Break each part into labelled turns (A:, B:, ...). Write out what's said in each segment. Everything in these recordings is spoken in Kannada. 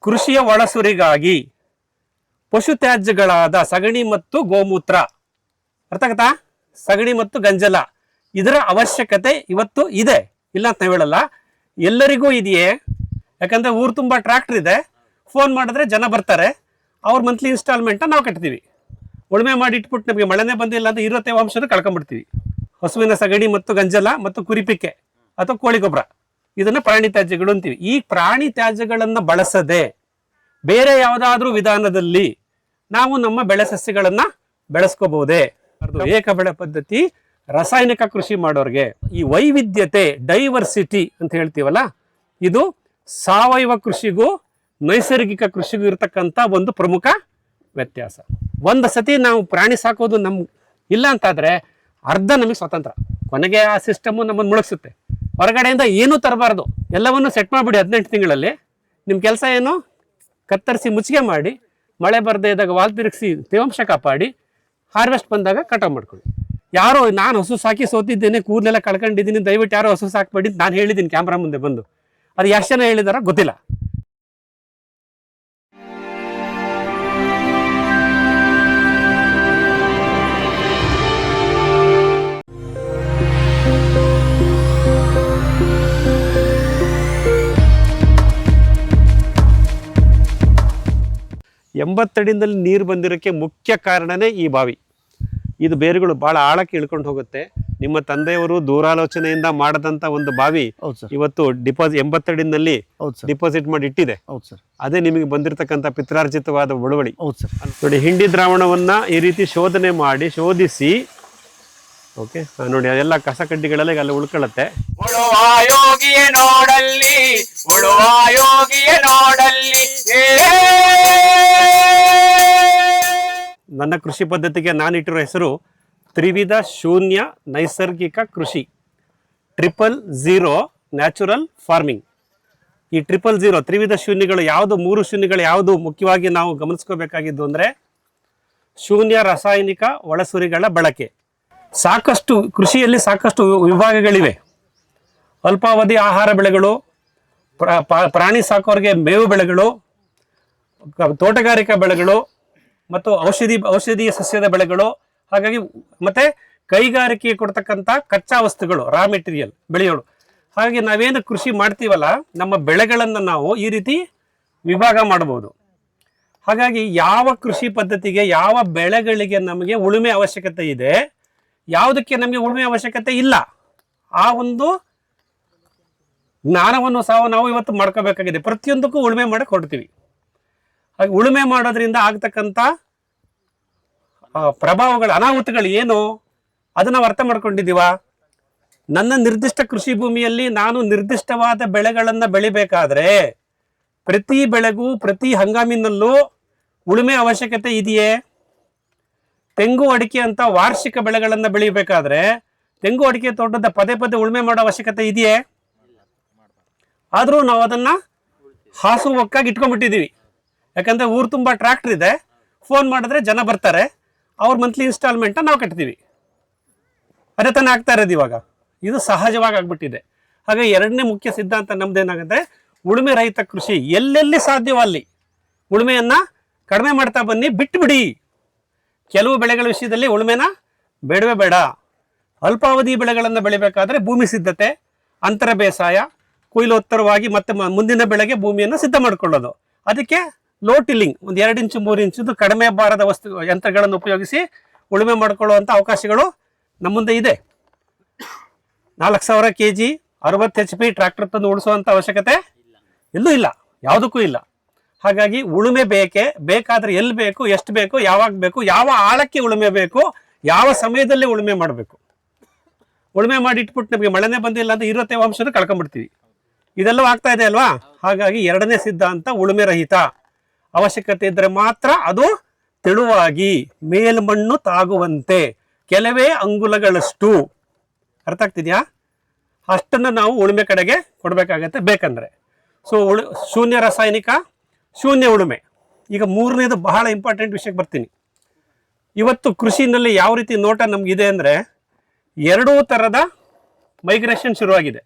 A: ಕೃಷಿಯ ಒಳಸುರಿಗಾಗಿ ಪಶು ತ್ಯಾಜ್ಯಗಳಾದ ಸಗಣಿ ಮತ್ತು ಗೋಮೂತ್ರ, ಅರ್ಥ ಆಗತ್ತಾ? ಸಗಣಿ ಮತ್ತು ಗಂಜಲ, ಇದರ ಅವಶ್ಯಕತೆ ಇವತ್ತು ಇದೆ, ಇಲ್ಲ ಅಂತ ಹೇಳಲ್ಲ. ಎಲ್ಲರಿಗೂ ಇದೆಯೇ? ಯಾಕಂದ್ರೆ ಊರು ತುಂಬ ಟ್ರ್ಯಾಕ್ಟರ್ ಇದೆ, ಫೋನ್ ಮಾಡಿದ್ರೆ ಜನ ಬರ್ತಾರೆ, ಅವ್ರ ಮಂತ್ಲಿ ಇನ್ಸ್ಟಾಲ್ಮೆಂಟ್ನ ನಾವು ಕಟ್ತೀವಿ. ಉಳುಮೆ ಮಾಡಿ ಇಟ್ಬಿಟ್ಟು ನಮಗೆ ಮಳೆನೇ ಬಂದಿಲ್ಲ ಅಂತ ಇರೋ ತೇವಾಂಶನ ಕಳ್ಕೊಂಡ್ಬಿಡ್ತೀವಿ. ಹಸುವಿನ ಸಗಣಿ ಮತ್ತು ಗಂಜಲ ಮತ್ತು ಕುರಿಪಿಕ್ಕೆ ಅಥವಾ ಕೋಳಿ ಗೊಬ್ಬರ, ಇದನ್ನು ಪ್ರಾಣಿ ತ್ಯಾಜ್ಯಗಳು ಅಂತೀವಿ. ಈ ಪ್ರಾಣಿ ತ್ಯಾಜ್ಯಗಳನ್ನು ಬಳಸದೆ ಬೇರೆ ಯಾವುದಾದ್ರೂ ವಿಧಾನದಲ್ಲಿ ನಾವು ನಮ್ಮ ಬೆಳೆ ಸಸ್ಯಗಳನ್ನ ಬೆಳೆಸ್ಕೋಬಹುದೇ? ಏಕ ಬೆಳೆ ಪದ್ಧತಿ ರಾಸಾಯನಿಕ ಕೃಷಿ ಮಾಡೋರಿಗೆ ಈ ವೈವಿಧ್ಯತೆ, ಡೈವರ್ಸಿಟಿ ಅಂತ ಹೇಳ್ತೀವಲ್ಲ, ಇದು ಸಾವಯವ ಕೃಷಿಗೂ ನೈಸರ್ಗಿಕ ಕೃಷಿಗೂ ಇರತಕ್ಕಂಥ ಒಂದು ಪ್ರಮುಖ ವ್ಯತ್ಯಾಸ. ಒಂದು ಸತಿ ನಾವು ಪ್ರಾಣಿ ಸಾಕೋದು ಇಲ್ಲ ಅಂತಾದ್ರೆ ಅರ್ಧ ನಮಗೆ ಸ್ವತಂತ್ರ, ಕೊನೆಗೆ ಆ ಸಿಸ್ಟಮು ನಮ್ಮನ್ನು ಮುಳುಗಿಸುತ್ತೆ. ಹೊರಗಡೆಯಿಂದ ಏನೂ ತರಬಾರ್ದು, ಎಲ್ಲವನ್ನು ಸೆಟ್ ಮಾಡಿಬಿಡಿ 18 ತಿಂಗಳಲ್ಲಿ. ನಿಮ್ಮ ಕೆಲಸ ಏನು? ಕತ್ತರಿಸಿ ಮುಚ್ಚಿಗೆ ಮಾಡಿ, ಮಳೆ ಬರದೇ ಇದ್ದಾಗ ವಾಲ್ ತಿರುಗಿಸಿ ತೇವಾಂಶ ಕಾಪಾಡಿ, ಹಾರ್ವೆಸ್ಟ್ ಬಂದಾಗ ಕಟಾವು ಮಾಡ್ಕೊಳ್ಳಿ. ಯಾರೋ ನಾನು ಹಸು ಸಾಕಿ ಸೋತಿದ್ದೇನೆ, ಕೂದಲೆಲ್ಲ ಕಳ್ಕೊಂಡಿದ್ದೀನಿ, ದಯವಿಟ್ಟು ಯಾರೋ ಹಸು ಸಾಕ್ಬೇಡಿ ನಾನು ಹೇಳಿದ್ದೀನಿ ಕ್ಯಾಮ್ರಾ ಮುಂದೆ ಬಂದು. ಅದು ಎಷ್ಟು ಜನ ಹೇಳಿದಾರ ಗೊತ್ತಿಲ್ಲ. ಎಂಬತ್ತಡಿನಲ್ಲಿ ನೀರು ಬಂದಿರೋಕ್ಕೆ ಮುಖ್ಯ ಕಾರಣನೇ ಈ ಬಾವಿ. ಇದು ಬೇರುಗಳು ಭಾಳ ಆಳಕ್ಕೆ ಇಳ್ಕೊಂಡು ಹೋಗುತ್ತೆ. ನಿಮ್ಮ ತಂದೆಯವರು ದೂರಾಲೋಚನೆಯಿಂದ ಮಾಡದಂತ ಒಂದು ಬಾವಿ ಇವತ್ತು 80 ಅಡಿನಲ್ಲಿ ಡಿಪಾಸಿಟ್ ಮಾಡಿ ಇಟ್ಟಿದೆ. ಅದೇ ನಿಮಗೆ ಬಂದಿರತಕ್ಕಂಥ ಪಿತ್ರಾರ್ಜಿತವಾದ ಬಳುವಳಿ. ನೋಡಿ, ಹಿಂಡಿ ದ್ರಾವಣವನ್ನ ಈ ರೀತಿ ಶೋಧನೆ ಮಾಡಿ ಶೋಧಿಸಿ, ಓಕೆ ನೋಡಿ, ಅದೆಲ್ಲ ಕಸ ಕಡ್ಡಿಗಳೆಲ್ಲ ಅಲ್ಲಿ ಉಳ್ಕೊಳ್ಳುತ್ತೆ. ನನ್ನ ಕೃಷಿ ಪದ್ಧತಿಗೆ ನಾನಿಟ್ಟಿರೋ ಹೆಸರು ತ್ರಿವಿಧ ಶೂನ್ಯ ನೈಸರ್ಗಿಕ ಕೃಷಿ, 000 ನ್ಯಾಚುರಲ್ ಫಾರ್ಮಿಂಗ್. ಈ 000 ತ್ರಿವಿಧ ಶೂನ್ಯಗಳು ಯಾವುದು, 3 ಶೂನ್ಯಗಳು ಯಾವುದು ಮುಖ್ಯವಾಗಿ ನಾವು ಗಮನಿಸ್ಕೋಬೇಕಾಗಿದ್ದು ಅಂದರೆ, ಶೂನ್ಯ ರಾಸಾಯನಿಕ ಒಳಸುರಿಗಳ ಬಳಕೆ. ಸಾಕಷ್ಟು ಕೃಷಿಯಲ್ಲಿ ಸಾಕಷ್ಟು ವಿಭಾಗಗಳಿವೆ. ಅಲ್ಪಾವಧಿ ಆಹಾರ ಬೆಳೆಗಳು, ಪ್ರಾಣಿ ಸಾಕೋರಿಗೆ ಮೇವು ಬೆಳೆಗಳು, ತೋಟಗಾರಿಕಾ ಬೆಳೆಗಳು ಮತ್ತು ಔಷಧೀಯ ಸಸ್ಯದ ಬೆಳೆಗಳು. ಹಾಗಾಗಿ ಮತ್ತೆ ಕೈಗಾರಿಕೆಗೆ ಕೊಡ್ತಕ್ಕಂಥ ಕಚ್ಚಾ ವಸ್ತುಗಳು, ರಾ ಮೆಟೀರಿಯಲ್ ಬೆಳೆಯೋಳು. ಹಾಗಾಗಿ ನಾವೇನು ಕೃಷಿ ಮಾಡ್ತೀವಲ್ಲ, ನಮ್ಮ ಬೆಳೆಗಳನ್ನು ನಾವು ಈ ರೀತಿ ವಿಭಾಗ ಮಾಡಬಹುದು. ಹಾಗಾಗಿ ಯಾವ ಕೃಷಿ ಪದ್ಧತಿಗೆ, ಯಾವ ಬೆಳೆಗಳಿಗೆ ನಮಗೆ ಉಳುಮೆ ಅವಶ್ಯಕತೆ ಇದೆ, ಯಾವುದಕ್ಕೆ ನಮಗೆ ಉಳುಮೆ ಅವಶ್ಯಕತೆ ಇಲ್ಲ, ಆ ಒಂದು ಜ್ಞಾನವನ್ನು ಸಹ ನಾವು ಇವತ್ತು ಮಾಡ್ಕೋಬೇಕಾಗಿದೆ. ಪ್ರತಿಯೊಂದಕ್ಕೂ ಉಳುಮೆ ಮಾಡಕ್ಕೆ ಹೊರಡ್ತೀವಿ. ಹಾಗೆ ಉಳುಮೆ ಮಾಡೋದ್ರಿಂದ ಆಗ್ತಕ್ಕಂಥ ಪ್ರಭಾವಗಳು, ಅನಾಹುತಗಳು ಏನು, ಅದನ್ನು ನಾವು ಅರ್ಥ ಮಾಡ್ಕೊಂಡಿದ್ದೀವ? ನನ್ನ ನಿರ್ದಿಷ್ಟ ಕೃಷಿ ಭೂಮಿಯಲ್ಲಿ ನಾನು ನಿರ್ದಿಷ್ಟವಾದ ಬೆಳೆಗಳನ್ನು ಬೆಳಿಬೇಕಾದ್ರೆ ಪ್ರತಿ ಬೆಳೆಗೂ ಪ್ರತಿ ಹಂಗಾಮಿನಲ್ಲೂ ಉಳುಮೆ ಅವಶ್ಯಕತೆ ಇದೆಯೇ? ತೆಂಗು ಅಡಿಕೆ ಅಂತ ವಾರ್ಷಿಕ ಬೆಳೆಗಳನ್ನು ಬೆಳಿಬೇಕಾದ್ರೆ ತೆಂಗು ಅಡಿಕೆ ತೋಟದ ಪದೇ ಪದೇ ಉಳುಮೆ ಮಾಡೋ ಅವಶ್ಯಕತೆ ಇದೆಯೇ? ಆದರೂ ನಾವು ಅದನ್ನು ಹಾಸುವಕ್ಕಾಗಿ ಇಟ್ಕೊಂಡ್ಬಿಟ್ಟಿದ್ದೀವಿ. ಯಾಕಂದರೆ ಊರು ತುಂಬ ಟ್ರ್ಯಾಕ್ಟರ್ ಇದೆ, ಫೋನ್ ಮಾಡಿದ್ರೆ ಜನ ಬರ್ತಾರೆ, ಅವ್ರ ಮಂತ್ಲಿ ಇನ್ಸ್ಟಾಲ್ಮೆಂಟ್ನ ನಾವು ಕಟ್ತೀವಿ. ಅದೇ ತಾನೇ ಆಗ್ತಾ ಇರೋದು ಇವಾಗ. ಇದು ಸಹಜವಾಗಿ ಆಗ್ಬಿಟ್ಟಿದೆ. ಹಾಗೆ ಎರಡನೇ ಮುಖ್ಯ ಸಿದ್ಧಾಂತ ನಮ್ದೇನಾಗುತ್ತೆ, ಉಳುಮೆ ರಹಿತ ಕೃಷಿ. ಎಲ್ಲೆಲ್ಲಿ ಸಾಧ್ಯವೋ ಅಲ್ಲಿ ಉಳುಮೆಯನ್ನು ಕಡಿಮೆ ಮಾಡ್ತಾ ಬನ್ನಿ, ಬಿಟ್ಟುಬಿಡಿ. ಕೆಲವು ಬೆಳೆಗಳ ವಿಷಯದಲ್ಲಿ ಉಳುಮೆನ ಬೇಡವೇ ಬೇಡ. ಅಲ್ಪಾವಧಿ ಬೆಳೆಗಳನ್ನು ಬೆಳಿಬೇಕಾದ್ರೆ ಭೂಮಿ ಸಿದ್ಧತೆ, ಅಂತರ ಬೇಸಾಯ, ಕೊಯ್ಲೋತ್ತರವಾಗಿ ಮತ್ತೆ ಮುಂದಿನ ಬೆಳೆಗೆ ಭೂಮಿಯನ್ನು ಸಿದ್ಧ ಮಾಡಿಕೊಳ್ಳೋದು. ಅದಕ್ಕೆ ಲೋ ಟಿಲ್ಲಿಂಗ್, ಒಂದು 2 ಇಂಚು 3 ಇಂಚು ಕಡಿಮೆ ಭಾರದ ಯಂತ್ರಗಳನ್ನು ಉಪಯೋಗಿಸಿ ಉಳುಮೆ ಮಾಡಿಕೊಳ್ಳುವಂಥ ಅವಕಾಶಗಳು ನಮ್ಮ ಮುಂದೆ ಇದೆ. 4,000 kg 60 HP ಟ್ರ್ಯಾಕ್ಟರ್ ತಂದು ಉಳಿಸುವಂಥ ಅವಶ್ಯಕತೆ ಎಲ್ಲೂ ಇಲ್ಲ, ಯಾವುದಕ್ಕೂ ಇಲ್ಲ. ಹಾಗಾಗಿ ಉಳುಮೆ ಬೇಕಾದರೆ ಎಲ್ಲಿ ಬೇಕು, ಎಷ್ಟು ಬೇಕು, ಯಾವಾಗ ಬೇಕು, ಯಾವ ಆಳಕ್ಕೆ ಉಳುಮೆ ಬೇಕು, ಯಾವ ಸಮಯದಲ್ಲಿ ಉಳುಮೆ ಮಾಡಬೇಕು. ಉಳುಮೆ ಮಾಡಿ ಇಟ್ಬಿಟ್ಟು ನಮಗೆ ಮಳೆನೇ ಬಂದಿಲ್ಲ ಅಂತ ಇರೋ ತೇವಾಂಶನ ಕಳ್ಕೊಂಡ್ಬಿಡ್ತೀವಿ. ಇದೆಲ್ಲ ಆಗ್ತಾ ಇದೆ ಅಲ್ವಾ? ಹಾಗಾಗಿ ಎರಡನೇ ಸಿದ್ಧಾಂತ ಉಳುಮೆ ರಹಿತ. ಅವಶ್ಯಕತೆ ಇದ್ದರೆ ಮಾತ್ರ ಅದು ತೆಳುವಾಗಿ ಮೇಲ್ಮಣ್ಣು ತಾಗುವಂತೆ ಕೆಲವೇ ಅಂಗುಲಗಳಷ್ಟು, ಅರ್ಥ ಆಗ್ತಿದ್ಯಾ? ಅಷ್ಟನ್ನು ನಾವು ಉಳುಮೆ ಕಡೆಗೆ ಕೊಡಬೇಕಾಗತ್ತೆ ಬೇಕಂದ್ರೆ. ಸೊ ಶೂನ್ಯ ರಾಸಾಯನಿಕ, ಶೂನ್ಯ ಉಳುಮೆ. ಈಗ ಮೂರನೇದು ಬಹಳ ಇಂಪಾರ್ಟೆಂಟ್ ವಿಷಯಕ್ಕೆ ಬರ್ತೀನಿ. ಇವತ್ತು ಕೃಷಿನಲ್ಲಿ ಯಾವ ರೀತಿ ನೋಟ ನಮಗಿದೆ ಅಂದರೆ, 2 ಥರದ ಮೈಗ್ರೇಷನ್ ಶುರುವಾಗಿದೆ.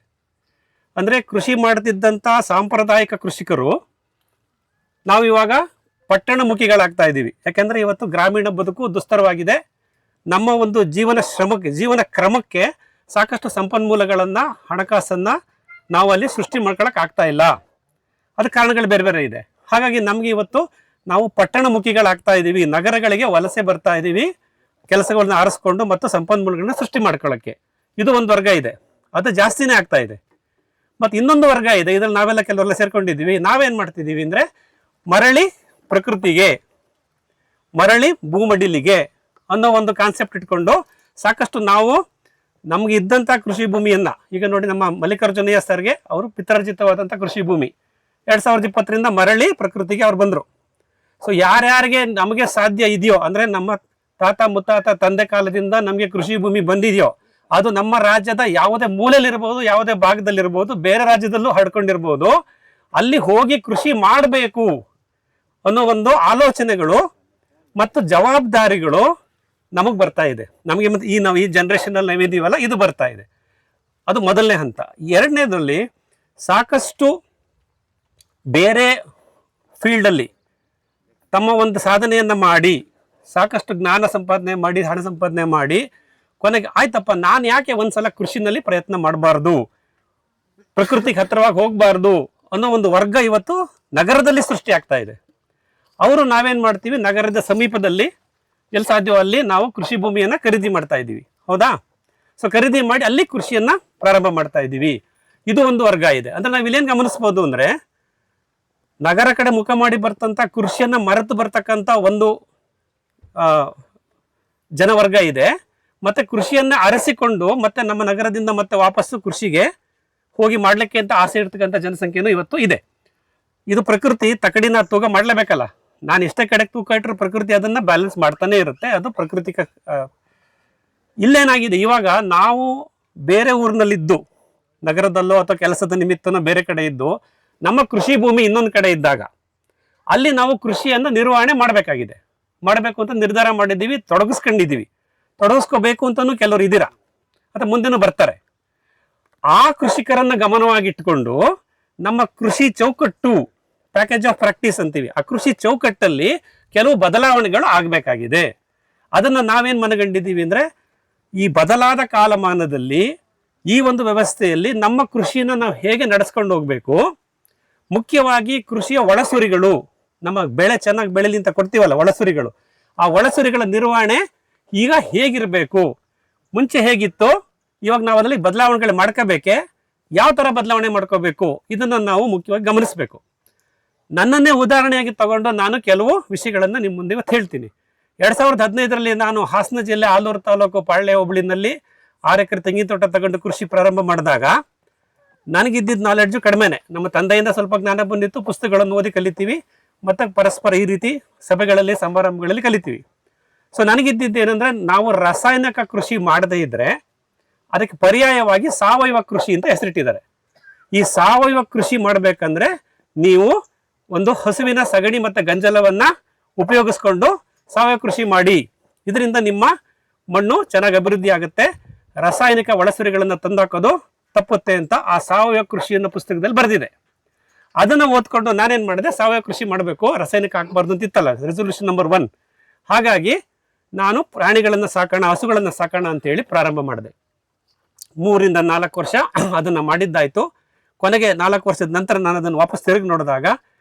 A: ಅಂದರೆ ಕೃಷಿ ಮಾಡ್ತಿದ್ದಂಥ ಸಾಂಪ್ರದಾಯಿಕ ಕೃಷಿಕರು ನಾವು ಇವಾಗ ಪಟ್ಟಣಮುಖಿಗಳಾಗ್ತಾ ಇದ್ದೀವಿ. ಯಾಕೆಂದರೆ ಇವತ್ತು ಗ್ರಾಮೀಣ ಬದುಕು ದುಸ್ತರವಾಗಿದೆ. ನಮ್ಮ ಒಂದು ಜೀವನ ಕ್ರಮಕ್ಕೆ ಸಾಕಷ್ಟು ಸಂಪನ್ಮೂಲಗಳನ್ನು, ಹಣಕಾಸನ್ನು ನಾವು ಅಲ್ಲಿ ಸೃಷ್ಟಿ ಮಾಡ್ಕೊಳಕ್ಕೆ ಆಗ್ತಾ ಇಲ್ಲ. ಅದಕ್ಕೆ ಕಾರಣಗಳು ಬೇರೆ ಬೇರೆ ಇದೆ. ಹಾಗಾಗಿ ನಮಗೆ ಇವತ್ತು ನಾವು ಪಟ್ಟಣಮುಖಿಗಳಾಗ್ತಾ ಇದ್ದೀವಿ, ನಗರಗಳಿಗೆ ವಲಸೆ ಬರ್ತಾ ಇದ್ದೀವಿ ಕೆಲಸಗಳನ್ನ ಆರಿಸ್ಕೊಂಡು ಮತ್ತು ಸಂಪನ್ಮೂಲಗಳನ್ನ ಸೃಷ್ಟಿ ಮಾಡ್ಕೊಳ್ಳೋಕ್ಕೆ. ಇದು ಒಂದು ವರ್ಗ ಇದೆ, ಅದು ಜಾಸ್ತಿನೇ ಆಗ್ತಾ ಇದೆ. ಮತ್ತು ಇನ್ನೊಂದು ವರ್ಗ ಇದೆ, ಇದ್ರಲ್ಲಿ ನಾವೆಲ್ಲ ಕೆಲವರೆಲ್ಲ ಸೇರ್ಕೊಂಡಿದ್ದೀವಿ. ನಾವೇನು ಮಾಡ್ತಿದ್ದೀವಿ ಅಂದರೆ ಮರಳಿ ಪ್ರಕೃತಿಗೆ, ಮರಳಿ ಭೂಮಡಿಲಿಗೆ ಅನ್ನೋ ಒಂದು ಕಾನ್ಸೆಪ್ಟ್ ಇಟ್ಕೊಂಡು ಸಾಕಷ್ಟು ನಾವು ನಮ್ಗೆ ಇದ್ದಂಥ ಕೃಷಿ ಭೂಮಿಯನ್ನು, ಈಗ ನೋಡಿ ನಮ್ಮ ಮಲ್ಲಿಕಾರ್ಜುನಯ್ಯ ಸರ್ಗೆ ಅವರು ಪಿತ್ರಾರ್ಜಿತವಾದಂಥ ಕೃಷಿ ಭೂಮಿ 2020ರಿಂದ ಮರಳಿ ಪ್ರಕೃತಿಗೆ ಅವ್ರು ಬಂದರು. ಸೊ ಯಾರ್ಯಾರಿಗೆ ನಮಗೆ ಸಾಧ್ಯ ಇದೆಯೋ, ಅಂದರೆ ನಮ್ಮ ತಾತ ಮುತ್ತಾತ ತಂದೆ ಕಾಲದಿಂದ ನಮಗೆ ಕೃಷಿ ಭೂಮಿ ಬಂದಿದೆಯೋ, ಅದು ನಮ್ಮ ರಾಜ್ಯದ ಯಾವುದೇ ಮೂಲೆಯಲ್ಲಿರ್ಬೋದು, ಯಾವುದೇ ಭಾಗದಲ್ಲಿರ್ಬೋದು, ಬೇರೆ ರಾಜ್ಯದಲ್ಲೂ ಹರಡ್ಕೊಂಡಿರ್ಬೋದು, ಅಲ್ಲಿ ಹೋಗಿ ಕೃಷಿ ಮಾಡಬೇಕು ಅನ್ನೋ ಒಂದು ಆಲೋಚನೆಗಳು ಮತ್ತು ಜವಾಬ್ದಾರಿಗಳು ನಮಗೆ ಬರ್ತಾ ಇದೆ. ನಮಗೆ ಮತ್ತು ನಾವು ಈ ಜನ್ರೇಷನಲ್ಲಿ ನಾವಿದ್ದೀವಲ್ಲ, ಇದು ಬರ್ತಾ ಇದೆ. ಅದು ಮೊದಲನೇ ಹಂತ. ಎರಡನೇದಲ್ಲಿ ಸಾಕಷ್ಟು ಬೇರೆ ಫೀಲ್ಡಲ್ಲಿ ತಮ್ಮ ಒಂದು ಸಾಧನೆಯನ್ನು ಮಾಡಿ, ಸಾಕಷ್ಟು ಜ್ಞಾನ ಸಂಪಾದನೆ ಮಾಡಿ, ಹಣ ಸಂಪಾದನೆ ಮಾಡಿ, ಕೊನೆಗೆ ಆಯ್ತಪ್ಪ ನಾನು ಯಾಕೆ ಒಂದ್ಸಲ ಕೃಷಿನಲ್ಲಿ ಪ್ರಯತ್ನ ಮಾಡಬಾರ್ದು, ಪ್ರಕೃತಿಗೆ ಹತ್ತಿರವಾಗಿ ಹೋಗಬಾರ್ದು ಅನ್ನೋ ಒಂದು ವರ್ಗ ಇವತ್ತು ನಗರದಲ್ಲಿ ಸೃಷ್ಟಿ ಆಗ್ತಾ ಇದೆ. ಅವರು ನಾವೇನು ಮಾಡ್ತೀವಿ, ನಗರದ ಸಮೀಪದಲ್ಲಿ ಎಲ್ಲಿ ಸಾಧ್ಯವೋ ಅಲ್ಲಿ ನಾವು ಕೃಷಿ ಭೂಮಿಯನ್ನು ಖರೀದಿ ಮಾಡ್ತಾ ಇದ್ದೀವಿ. ಹೌದಾ? ಸೊ ಖರೀದಿ ಮಾಡಿ ಅಲ್ಲಿ ಕೃಷಿಯನ್ನು ಪ್ರಾರಂಭ ಮಾಡ್ತಾ ಇದ್ದೀವಿ. ಇದು ಒಂದು ವರ್ಗ ಇದೆ. ಅಂದರೆ ನಾವು ಇಲ್ಲೇನು ಗಮನಿಸ್ಬೋದು ಅಂದರೆ, ನಗರ ಕಡೆ ಮುಖ ಮಾಡಿ ಬರ್ತಂಥ ಕೃಷಿಯನ್ನು ಮರೆತು ಬರ್ತಕ್ಕಂಥ ಒಂದು ಜನವರ್ಗ ಇದೆ. ಮತ್ತು ಕೃಷಿಯನ್ನು ಅರಸಿಕೊಂಡು ಮತ್ತೆ ನಮ್ಮ ನಗರದಿಂದ ಮತ್ತೆ ವಾಪಸ್ಸು ಕೃಷಿಗೆ ಹೋಗಿ ಮಾಡಲಿಕ್ಕೆ ಅಂತ ಆಸೆ ಇರ್ತಕ್ಕಂಥ ಜನಸಂಖ್ಯೆನೂ ಇವತ್ತು ಇದೆ. ಇದು ಪ್ರಕೃತಿ ತಕಡಿನ ತೂಗ ಮಾಡಲೇಬೇಕಲ್ಲ. ನಾನು ಎಷ್ಟೇ ಕಡೆಗೆ ತೂಕ ಇಟ್ಟರು ಪ್ರಕೃತಿ ಅದನ್ನು ಬ್ಯಾಲೆನ್ಸ್ ಮಾಡ್ತಾನೆ ಇರುತ್ತೆ. ಅದು ಪ್ರಕೃತಿ. ಇಲ್ಲೇನಾಗಿದೆ, ಇವಾಗ ನಾವು ಬೇರೆ ಊರಿನಲ್ಲಿದ್ದು, ನಗರದಲ್ಲೋ ಅಥವಾ ಕೆಲಸದ ನಿಮಿತ್ತನೋ ಬೇರೆ ಕಡೆ ಇದ್ದು, ನಮ್ಮ ಕೃಷಿ ಭೂಮಿ ಇನ್ನೊಂದು ಕಡೆ ಇದ್ದಾಗ ಅಲ್ಲಿ ನಾವು ಕೃಷಿಯನ್ನು ನಿರ್ವಹಣೆ ಮಾಡಬೇಕು ಅಂತ ನಿರ್ಧಾರ ಮಾಡಿದ್ದೀವಿ, ತೊಡಗಿಸ್ಕೋಬೇಕು ಅಂತಲೂ ಕೆಲವರು ಇದ್ದೀರಾ, ಅಥವಾ ಮುಂದೆನೂ ಬರ್ತಾರೆ. ಆ ಕೃಷಿಕರನ್ನು ಗಮನವಾಗಿಟ್ಕೊಂಡು ನಮ್ಮ ಕೃಷಿ ಚೌಕಟ್ಟು, ಪ್ಯಾಕೇಜ್ ಆಫ್ ಪ್ರಾಕ್ಟೀಸ್ ಅಂತೀವಿ, ಆ ಕೃಷಿ ಚೌಕಟ್ಟಲ್ಲಿ ಕೆಲವು ಬದಲಾವಣೆಗಳು ಆಗಬೇಕಾಗಿದೆ. ಅದನ್ನು ನಾವೇನು ಮನಗಂಡಿದ್ದೀವಿ ಅಂದರೆ, ಈ ಬದಲಾದ ಕಾಲಮಾನದಲ್ಲಿ ಈ ಒಂದು ವ್ಯವಸ್ಥೆಯಲ್ಲಿ ನಮ್ಮ ಕೃಷಿಯನ್ನು ನಾವು ಹೇಗೆ ನಡೆಸ್ಕೊಂಡು ಹೋಗಬೇಕು, ಮುಖ್ಯವಾಗಿ ಕೃಷಿಯ ಒಳಸುರಿಗಳು, ನಮ್ಮ ಬೆಳೆ ಚೆನ್ನಾಗಿ ಬೆಳೀಲಿ ಅಂತ ಕೊಡ್ತೀವಲ್ಲ ಒಳಸುರಿಗಳು, ಆ ಒಳಸುರಿಗಳ ನಿರ್ವಹಣೆ ಈಗ ಹೇಗಿರಬೇಕು, ಮುಂಚೆ ಹೇಗಿತ್ತು, ಇವಾಗ ನಾವು ಅದರಲ್ಲಿ ಬದಲಾವಣೆಗಳು ಮಾಡ್ಕೋಬೇಕೆ, ಯಾವ ಥರ ಬದಲಾವಣೆ ಮಾಡ್ಕೋಬೇಕು, ಇದನ್ನು ನಾವು ಮುಖ್ಯವಾಗಿ ಗಮನಿಸಬೇಕು. ನನ್ನನ್ನೇ ಉದಾಹರಣೆಯಾಗಿ ತಗೊಂಡು ನಾನು ಕೆಲವು ವಿಷಯಗಳನ್ನು ನಿಮ್ಮ ಮುಂದೆ ಇವತ್ತು ಹೇಳ್ತೀನಿ. 2015ರಲ್ಲಿ ನಾನು ಹಾಸನ ಜಿಲ್ಲೆ ಆಲೂರು ತಾಲೂಕು ಪಾಳ್ಯ ಹೋಬಳಿನಲ್ಲಿ 6 ಎಕರೆ ತೆಂಗಿನ ತೋಟ ತಗೊಂಡು ಕೃಷಿ ಪ್ರಾರಂಭ ಮಾಡಿದಾಗ ನನಗಿದ್ದಿದ್ದ ನಾಲೆಡ್ಜು ಕಡಿಮೆನೆ. ನಮ್ಮ ತಂದೆಯಿಂದ ಸ್ವಲ್ಪ ಜ್ಞಾನ ಬಂದಿತ್ತು, ಪುಸ್ತಕಗಳನ್ನು ಓದಿ ಕಲಿತೀವಿ, ಮತ್ತು ಪರಸ್ಪರ ಈ ರೀತಿ ಸಭೆಗಳಲ್ಲಿ ಸಮಾರಂಭಗಳಲ್ಲಿ ಕಲಿತೀವಿ. ಸೊ ನನಗಿದ್ದಿದ್ದು ಏನಂದರೆ, ನಾವು ರಾಸಾಯನಿಕ ಕೃಷಿ ಮಾಡದೇ ಇದ್ದರೆ ಅದಕ್ಕೆ ಪರ್ಯಾಯವಾಗಿ ಸಾವಯವ ಕೃಷಿ ಅಂತ ಹೆಸರಿಟ್ಟಿದ್ದಾರೆ. ಈ ಸಾವಯವ ಕೃಷಿ ಮಾಡಬೇಕಂದ್ರೆ ನೀವು ಒಂದು ಹಸುವಿನ ಸಗಣಿ ಮತ್ತು ಗಂಜಲವನ್ನು ಉಪಯೋಗಿಸ್ಕೊಂಡು ಸಾವಯವ ಕೃಷಿ ಮಾಡಿ, ಇದರಿಂದ ನಿಮ್ಮ ಮಣ್ಣು ಚೆನ್ನಾಗಿ ಅಭಿವೃದ್ಧಿ ಆಗುತ್ತೆ, ರಾಸಾಯನಿಕ ಒಳಸುರಿಗಳನ್ನು ತಂದಾಕೋದು ತಪ್ಪುತ್ತೆ ಅಂತ ಆ ಸಾವಯವ ಕೃಷಿ ಅನ್ನೋ ಪುಸ್ತಕದಲ್ಲಿ ಬರೆದಿದೆ. ಅದನ್ನು ಓದ್ಕೊಂಡು ನಾನೇನು ಮಾಡಿದೆ, ಸಾವಯವ ಕೃಷಿ ಮಾಡಬೇಕು, ರಾಸಾಯನಿಕ ಹಾಕಬಾರ್ದು ಅಂತ ಇತ್ತಲ್ಲ ರೆಸೊಲ್ಯೂಷನ್ ನಂಬರ್ 1. ಹಾಗಾಗಿ ನಾನು ಪ್ರಾಣಿಗಳನ್ನು ಸಾಕೋಣ, ಹಸುಗಳನ್ನು ಸಾಕೋಣ ಅಂತೇಳಿ ಪ್ರಾರಂಭ ಮಾಡಿದೆ. 3 ರಿಂದ 4 ವರ್ಷ ಅದನ್ನು ಮಾಡಿದ್ದಾಯಿತು. ಕೊನೆಗೆ 4 ವರ್ಷದ ನಂತರ ನಾನು ಅದನ್ನು ವಾಪಸ್ ತಿರುಗಿ ನೋಡಿದಾಗ,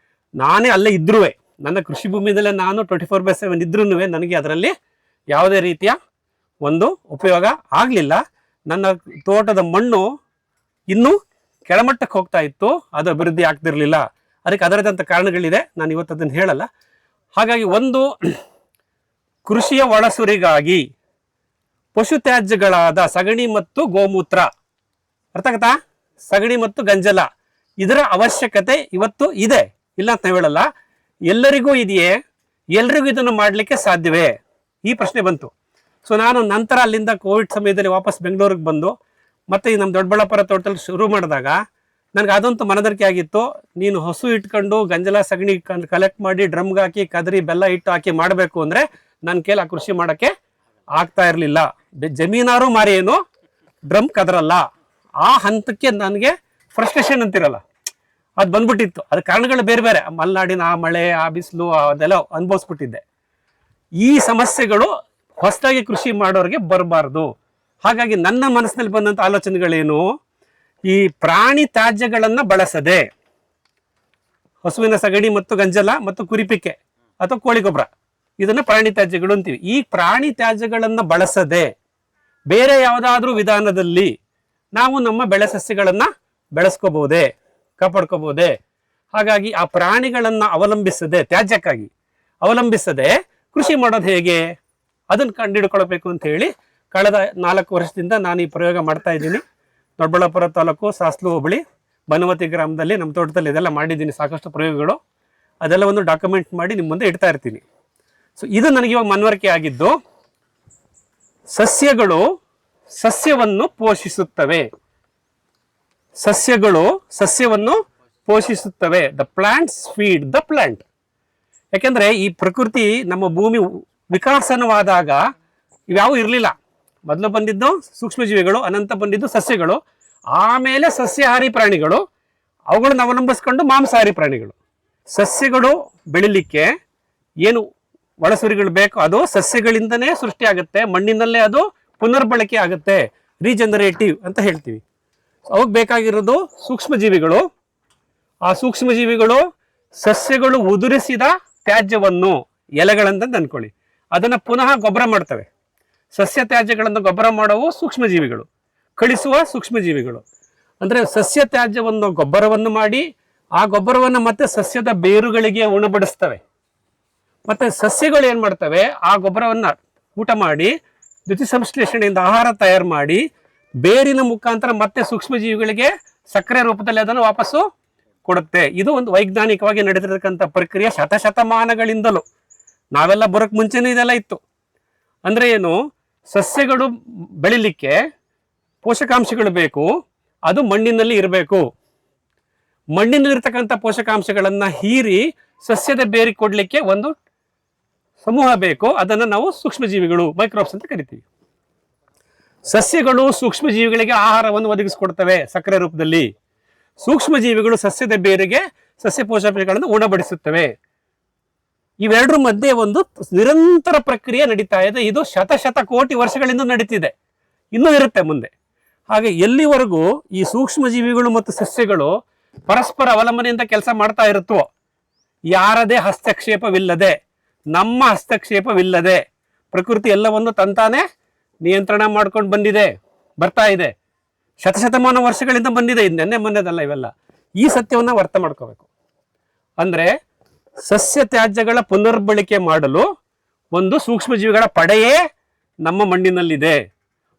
A: ನಾನೇ ಅಲ್ಲೇ ಇದ್ರೂ, ನನ್ನ ಕೃಷಿ ಭೂಮಿಯಲ್ಲೇ ನಾನು 24/7 ಇದ್ರೂ ನನಗೆ ಅದರಲ್ಲಿ ಯಾವುದೇ ರೀತಿಯ ಒಂದು ಉಪಯೋಗ ಆಗಲಿಲ್ಲ. ನನ್ನ ತೋಟದ ಮಣ್ಣು ಇನ್ನೂ ಕೆಳಮಟ್ಟಕ್ಕೆ ಹೋಗ್ತಾ ಇತ್ತು, ಅದು ಅಭಿವೃದ್ಧಿ ಆಗ್ತಿರಲಿಲ್ಲ. ಅದಕ್ಕೆ ಅದರದಂಥ ಕಾರಣಗಳಿದೆ, ನಾನು ಇವತ್ತು ಅದನ್ನು ಹೇಳಲ್ಲ. ಹಾಗಾಗಿ ಒಂದು ಕೃಷಿಯ ಒಳಸುರಿಗಾಗಿ ಪಶು ತ್ಯಾಜ್ಯಗಳಾದ ಸಗಣಿ ಮತ್ತು ಗೋಮೂತ್ರ, ಅರ್ಥ ಆಗತ್ತಾ, ಸಗಣಿ ಮತ್ತು ಗಂಜಲ, ಇದರ ಅವಶ್ಯಕತೆ ಇವತ್ತು ಇದೆ, ಇಲ್ಲ ಅಂತ ಹೇಳಲ್ಲ. ಎಲ್ಲರಿಗೂ ಇದೆಯೇ, ಎಲ್ರಿಗೂ ಇದನ್ನು ಮಾಡಲಿಕ್ಕೆ ಸಾಧ್ಯವೇ, ಈ ಪ್ರಶ್ನೆ ಬಂತು. ಸೊ ನಾನು ನಂತರ ಅಲ್ಲಿಂದ ಕೋವಿಡ್ ಸಮಯದಲ್ಲಿ ವಾಪಸ್ ಬೆಂಗಳೂರಿಗೆ ಬಂದು ಮತ್ತೆ ಈ ನಮ್ಮ ದೊಡ್ಡಬಳ್ಳಾಪುರ ತೋಟದಲ್ಲಿ ಶುರು ಮಾಡಿದಾಗ ನನಗೆ ಅದಂತೂ ಮನದರಿಕೆ ಆಗಿತ್ತು. ನೀನು ಹಸು ಇಟ್ಕೊಂಡು ಗಂಜಲ ಸಗಣಿ ಕಲೆಕ್ಟ್ ಮಾಡಿ ಡ್ರಮ್ಗೆ ಹಾಕಿ ಕದರಿ ಬೆಲ್ಲ ಇಟ್ಟು ಹಾಕಿ ಮಾಡಬೇಕು ಅಂದರೆ ನನ್ನ ಕೈಲಿ ಆ ಕೃಷಿ ಮಾಡೋಕ್ಕೆ ಆಗ್ತಾ ಇರಲಿಲ್ಲ. ಜಮೀನಾರು ಮಾರಿ ಏನು ಡ್ರಮ್ ಕದರಲ್ಲ. ಆ ಹಂತಕ್ಕೆ ನನಗೆ ಫ್ರಸ್ಟ್ರೇಷನ್ ಅಂತಿರಲ್ಲ, ಅದು ಬಂದ್ಬಿಟ್ಟಿತ್ತು. ಅದ್ರ ಕಾರಣಗಳು ಬೇರೆ ಬೇರೆ, ಮಲೆನಾಡಿನ ಆ ಮಳೆ, ಆ ಬಿಸಿಲು, ಅದೆಲ್ಲ ಅನುಭವಿಸ್ಬಿಟ್ಟಿದ್ದೆ. ಈ ಸಮಸ್ಯೆಗಳು ಹೊಸದಾಗಿ ಕೃಷಿ ಮಾಡೋರಿಗೆ ಬರಬಾರ್ದು. ಹಾಗಾಗಿ ನನ್ನ ಮನಸ್ಸಿನಲ್ಲಿ ಬಂದಂಥ ಆಲೋಚನೆಗಳೇನು, ಈ ಪ್ರಾಣಿ ತ್ಯಾಜ್ಯಗಳನ್ನು ಬಳಸದೆ, ಹಸುವಿನ ಸಗಣಿ ಮತ್ತು ಗಂಜಲ ಮತ್ತು ಕುರಿಪಿಕೆ ಅಥವಾ ಕೋಳಿ ಗೊಬ್ಬರ, ಇದನ್ನ ಪ್ರಾಣಿ ತ್ಯಾಜ್ಯಗಳು ಅಂತೀವಿ. ಈ ಪ್ರಾಣಿ ತ್ಯಾಜ್ಯಗಳನ್ನು ಬಳಸದೆ ಬೇರೆ ಯಾವುದಾದ್ರೂ ವಿಧಾನದಲ್ಲಿ ನಾವು ನಮ್ಮ ಬೆಳೆ ಸಸ್ಯಗಳನ್ನು ಬೆಳೆಸ್ಕೋಬಹುದೇ, ಕಾಪಾಡ್ಕೋಬಹುದೇ? ಹಾಗಾಗಿ ಆ ಪ್ರಾಣಿಗಳನ್ನು ಅವಲಂಬಿಸದೆ, ತ್ಯಾಜ್ಯಕ್ಕಾಗಿ ಅವಲಂಬಿಸದೆ ಕೃಷಿ ಮಾಡೋದು ಹೇಗೆ, ಅದನ್ನು ಕಂಡುಹಿಡ್ಕೊಳ್ಬೇಕು ಅಂತ ಹೇಳಿ ಕಳೆದ 4 ವರ್ಷದಿಂದ ನಾನು ಈ ಪ್ರಯೋಗ ಮಾಡ್ತಾ ಇದ್ದೀನಿ. ದೊಡ್ಡಬಳ್ಳಾಪುರ ತಾಲೂಕು ಸಾಸ್ಲು ಹೋಬಳಿ ಬನವತಿ ಗ್ರಾಮದಲ್ಲಿ ನಮ್ಮ ತೋಟದಲ್ಲಿ ಇದೆಲ್ಲ ಮಾಡಿದ್ದೀನಿ, ಸಾಕಷ್ಟು ಪ್ರಯೋಗಗಳು. ಅದೆಲ್ಲ ಒಂದು ಡಾಕ್ಯುಮೆಂಟ್ ಮಾಡಿ ನಿಮ್ಮ ಮುಂದೆ ಇಡ್ತಾ ಇರ್ತೀನಿ. ಸೊ ಇದು ನನಗೆ ಇವಾಗ ಮನವರಿಕೆ ಆಗಿದ್ದು, ಸಸ್ಯಗಳು ಸಸ್ಯವನ್ನು ಪೋಷಿಸುತ್ತವೆ. ಸಸ್ಯಗಳು ಸಸ್ಯವನ್ನು ಪೋಷಿಸುತ್ತವೆ. The plants feed the plant. ಯಾಕೆಂದ್ರೆ ಈ ಪ್ರಕೃತಿ, ನಮ್ಮ ಭೂಮಿ ವಿಕಾಸನವಾದಾಗ ಇವ್ಯಾವು ಇರಲಿಲ್ಲ. ಮೊದಲು ಬಂದಿದ್ದು ಸೂಕ್ಷ್ಮಜೀವಿಗಳು, ಅನಂತರ ಬಂದಿದ್ದು ಸಸ್ಯಗಳು, ಆಮೇಲೆ ಸಸ್ಯಾಹಾರಿ ಪ್ರಾಣಿಗಳು, ಅವುಗಳನ್ನ ಅವಲಂಬಿಸ್ಕೊಂಡು ಮಾಂಸಾಹಾರಿ ಪ್ರಾಣಿಗಳು. ಸಸ್ಯಗಳು ಬೆಳಿಲಿಕ್ಕೆ ಏನು ಒಳಸುರಿಗಳು ಬೇಕು ಅದು ಸಸ್ಯಗಳಿಂದನೇ ಸೃಷ್ಟಿಯಾಗುತ್ತೆ, ಮಣ್ಣಿನಲ್ಲೇ ಅದು ಪುನರ್ಬಳಕೆ ಆಗುತ್ತೆ, ರೀಜನರೇಟಿವ್ ಅಂತ ಹೇಳ್ತೀವಿ. ಅವಾಗ ಬೇಕಾಗಿರೋದು ಸೂಕ್ಷ್ಮಜೀವಿಗಳು. ಆ ಸೂಕ್ಷ್ಮಜೀವಿಗಳು ಸಸ್ಯಗಳು ಉದುರಿಸಿದ ತ್ಯಾಜ್ಯವನ್ನು, ಎಲೆಗಳಂತ ಅಂದ್ಕೊಳ್ಳಿ, ಅದನ್ನು ಪುನಃ ಗೊಬ್ಬರ ಮಾಡ್ತವೆ. ಸಸ್ಯ ತ್ಯಾಜ್ಯಗಳನ್ನು ಗೊಬ್ಬರ ಮಾಡುವ ಸೂಕ್ಷ್ಮಜೀವಿಗಳು, ಕಳಿಸುವ ಸೂಕ್ಷ್ಮಜೀವಿಗಳು. ಅಂದರೆ ಸಸ್ಯ ತ್ಯಾಜ್ಯವನ್ನು ಗೊಬ್ಬರವನ್ನು ಮಾಡಿ ಆ ಗೊಬ್ಬರವನ್ನು ಮತ್ತೆ ಸಸ್ಯದ ಬೇರುಗಳಿಗೆ ಉಣಬಡಿಸ್ತವೆ. ಮತ್ತೆ ಸಸ್ಯಗಳು ಏನು ಮಾಡ್ತವೆ, ಆ ಗೊಬ್ಬರವನ್ನು ಊಟ ಮಾಡಿ ದ್ಯುತಿ ಸಂಶ್ಲೇಷಣೆಯಿಂದ ಆಹಾರ ತಯಾರು ಮಾಡಿ ಬೇರಿನ ಮುಖಾಂತರ ಮತ್ತೆ ಸೂಕ್ಷ್ಮಜೀವಿಗಳಿಗೆ ಸಕ್ಕರೆ ರೂಪದಲ್ಲಿ ಅದನ್ನು ವಾಪಸ್ಸು ಕೊಡುತ್ತೆ. ಇದು ಒಂದು ವೈಜ್ಞಾನಿಕವಾಗಿ ನಡೆದಿರತಕ್ಕಂಥ ಪ್ರಕ್ರಿಯೆ ಶತಶತಮಾನಗಳಿಂದಲೂ. ನಾವೆಲ್ಲ ಬರೋಕ್ಕೆ ಮುಂಚೆನೂ ಇದೆಲ್ಲ ಇತ್ತು. ಅಂದರೆ ಏನು, ಸಸ್ಯಗಳು ಬೆಳಿಲಿಕ್ಕೆ ಪೋಷಕಾಂಶಗಳು ಬೇಕು, ಅದು ಮಣ್ಣಿನಲ್ಲಿ ಇರಬೇಕು. ಮಣ್ಣಿನಲ್ಲಿರ್ತಕ್ಕಂಥ ಪೋಷಕಾಂಶಗಳನ್ನು ಹೀರಿ ಸಸ್ಯದ ಬೇರಿಗೆ ಕೊಡಲಿಕ್ಕೆ ಒಂದು ಸಮೂಹ ಬೇಕು. ಅದನ್ನು ನಾವು ಸೂಕ್ಷ್ಮಜೀವಿಗಳು, ಮೈಕ್ರೋಬ್ಸ್ ಅಂತ ಕರಿತೀವಿ. ಸಸ್ಯಗಳು ಸೂಕ್ಷ್ಮಜೀವಿಗಳಿಗೆ ಆಹಾರವನ್ನು ಒದಗಿಸಿಕೊಡ್ತವೆ ಸಕ್ಕರೆ ರೂಪದಲ್ಲಿ. ಸೂಕ್ಷ್ಮಜೀವಿಗಳು ಸಸ್ಯದ ಬೇರಿಗೆ ಸಸ್ಯ ಪೋಷಕಾಂಶಗಳನ್ನು ಉಣಬಡಿಸುತ್ತವೆ. ಇವೆರಡರ ಮಧ್ಯೆ ಒಂದು ನಿರಂತರ ಪ್ರಕ್ರಿಯೆ ನಡೀತಾ ಇದೆ. ಇದು ಶತಕೋಟಿ ವರ್ಷಗಳಿಂದ ನಡೀತಿದೆ, ಇನ್ನೂ ಇರುತ್ತೆ ಮುಂದೆ. ಹಾಗೆ ಎಲ್ಲಿವರೆಗೂ ಈ ಸೂಕ್ಷ್ಮಜೀವಿಗಳು ಮತ್ತು ಸಸ್ಯಗಳು ಪರಸ್ಪರ ಅವಲಂಬನೆಯಿಂದ ಕೆಲಸ ಮಾಡ್ತಾ ಇರುತ್ತೋ, ಯಾರದೇ ಹಸ್ತಕ್ಷೇಪವಿಲ್ಲದೆ, ನಮ್ಮ ಹಸ್ತಕ್ಷೇಪವಿಲ್ಲದೆ ಪ್ರಕೃತಿ ಎಲ್ಲವನ್ನು ತಂತಾನೆ ನಿಯಂತ್ರಣ ಮಾಡ್ಕೊಂಡು ಬರ್ತಾ ಇದೆ. ಶತಶತಮಾನ ವರ್ಷಗಳಿಂದ ಬಂದಿದೆ, ಇದು ನೆನ್ನೆ ಮೊನ್ನೆದಲ್ಲ ಇವೆಲ್ಲ. ಈ ಸತ್ಯವನ್ನು ಅರ್ಥ ಮಾಡ್ಕೋಬೇಕು. ಅಂದರೆ ಸಸ್ಯ ತ್ಯಾಜ್ಯಗಳ ಪುನರ್ಬಳಕೆ ಮಾಡಲು ಒಂದು ಸೂಕ್ಷ್ಮಜೀವಿಗಳ ಪಡೆಯೇ ನಮ್ಮ ಮಣ್ಣಿನಲ್ಲಿದೆ.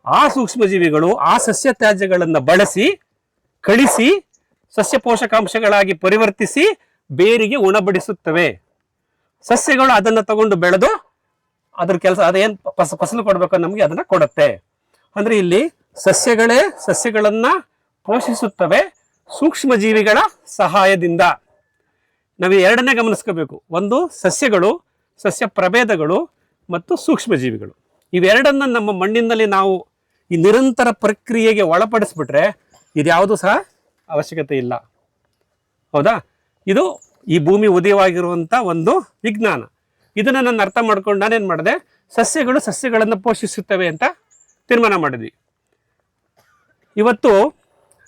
A: ಆ ಸೂಕ್ಷ್ಮಜೀವಿಗಳು ಆ ಸಸ್ಯ ತ್ಯಾಜ್ಯಗಳನ್ನು ಬಳಸಿ, ಕಳಿಸಿ, ಸಸ್ಯ ಪೋಷಕಾಂಶಗಳಾಗಿ ಪರಿವರ್ತಿಸಿ ಬೇರಿಗೆ ಉಣಬಡಿಸುತ್ತವೆ. ಸಸ್ಯಗಳು ಅದನ್ನು ತಗೊಂಡು ಬೆಳೆದು ಅದ್ರ ಕೆಲಸ, ಅದೇನು ಫಸಲು ಕೊಡಬೇಕು ನಮಗೆ ಅದನ್ನು ಕೊಡುತ್ತೆ. ಅಂದರೆ ಇಲ್ಲಿ ಸಸ್ಯಗಳೇ ಸಸ್ಯಗಳನ್ನು ಪೋಷಿಸುತ್ತವೆ ಸೂಕ್ಷ್ಮಜೀವಿಗಳ ಸಹಾಯದಿಂದ. ನಾವು ಎರಡನ್ನೇ ಗಮನಿಸ್ಕೋಬೇಕು. ಒಂದು ಸಸ್ಯಗಳು, ಸಸ್ಯ ಪ್ರಭೇದಗಳು ಮತ್ತು ಸೂಕ್ಷ್ಮಜೀವಿಗಳು. ಇವೆರಡನ್ನು ನಮ್ಮ ಮಣ್ಣಿನಲ್ಲಿ ನಾವು ಈ ನಿರಂತರ ಪ್ರಕ್ರಿಯೆಗೆ ಒಳಪಡಿಸ್ಬಿಟ್ರೆ ಇದ್ಯಾವುದೂ ಸಹ ಅವಶ್ಯಕತೆ ಇಲ್ಲ. ಹೌದಾ? ಇದು ಈ ಭೂಮಿ ಉದಯವಾಗಿರುವಂಥ ಒಂದು ವಿಜ್ಞಾನ. ಇದನ್ನು ನಾನು ಅರ್ಥ ಮಾಡ್ಕೊಂಡು ನಾನೇನು ಮಾಡಿದೆ, ಸಸ್ಯಗಳು ಸಸ್ಯಗಳನ್ನು ಪೋಷಿಸುತ್ತವೆ ಅಂತ ತೀರ್ಮಾನ ಮಾಡಿದ್ವಿ. ಇವತ್ತು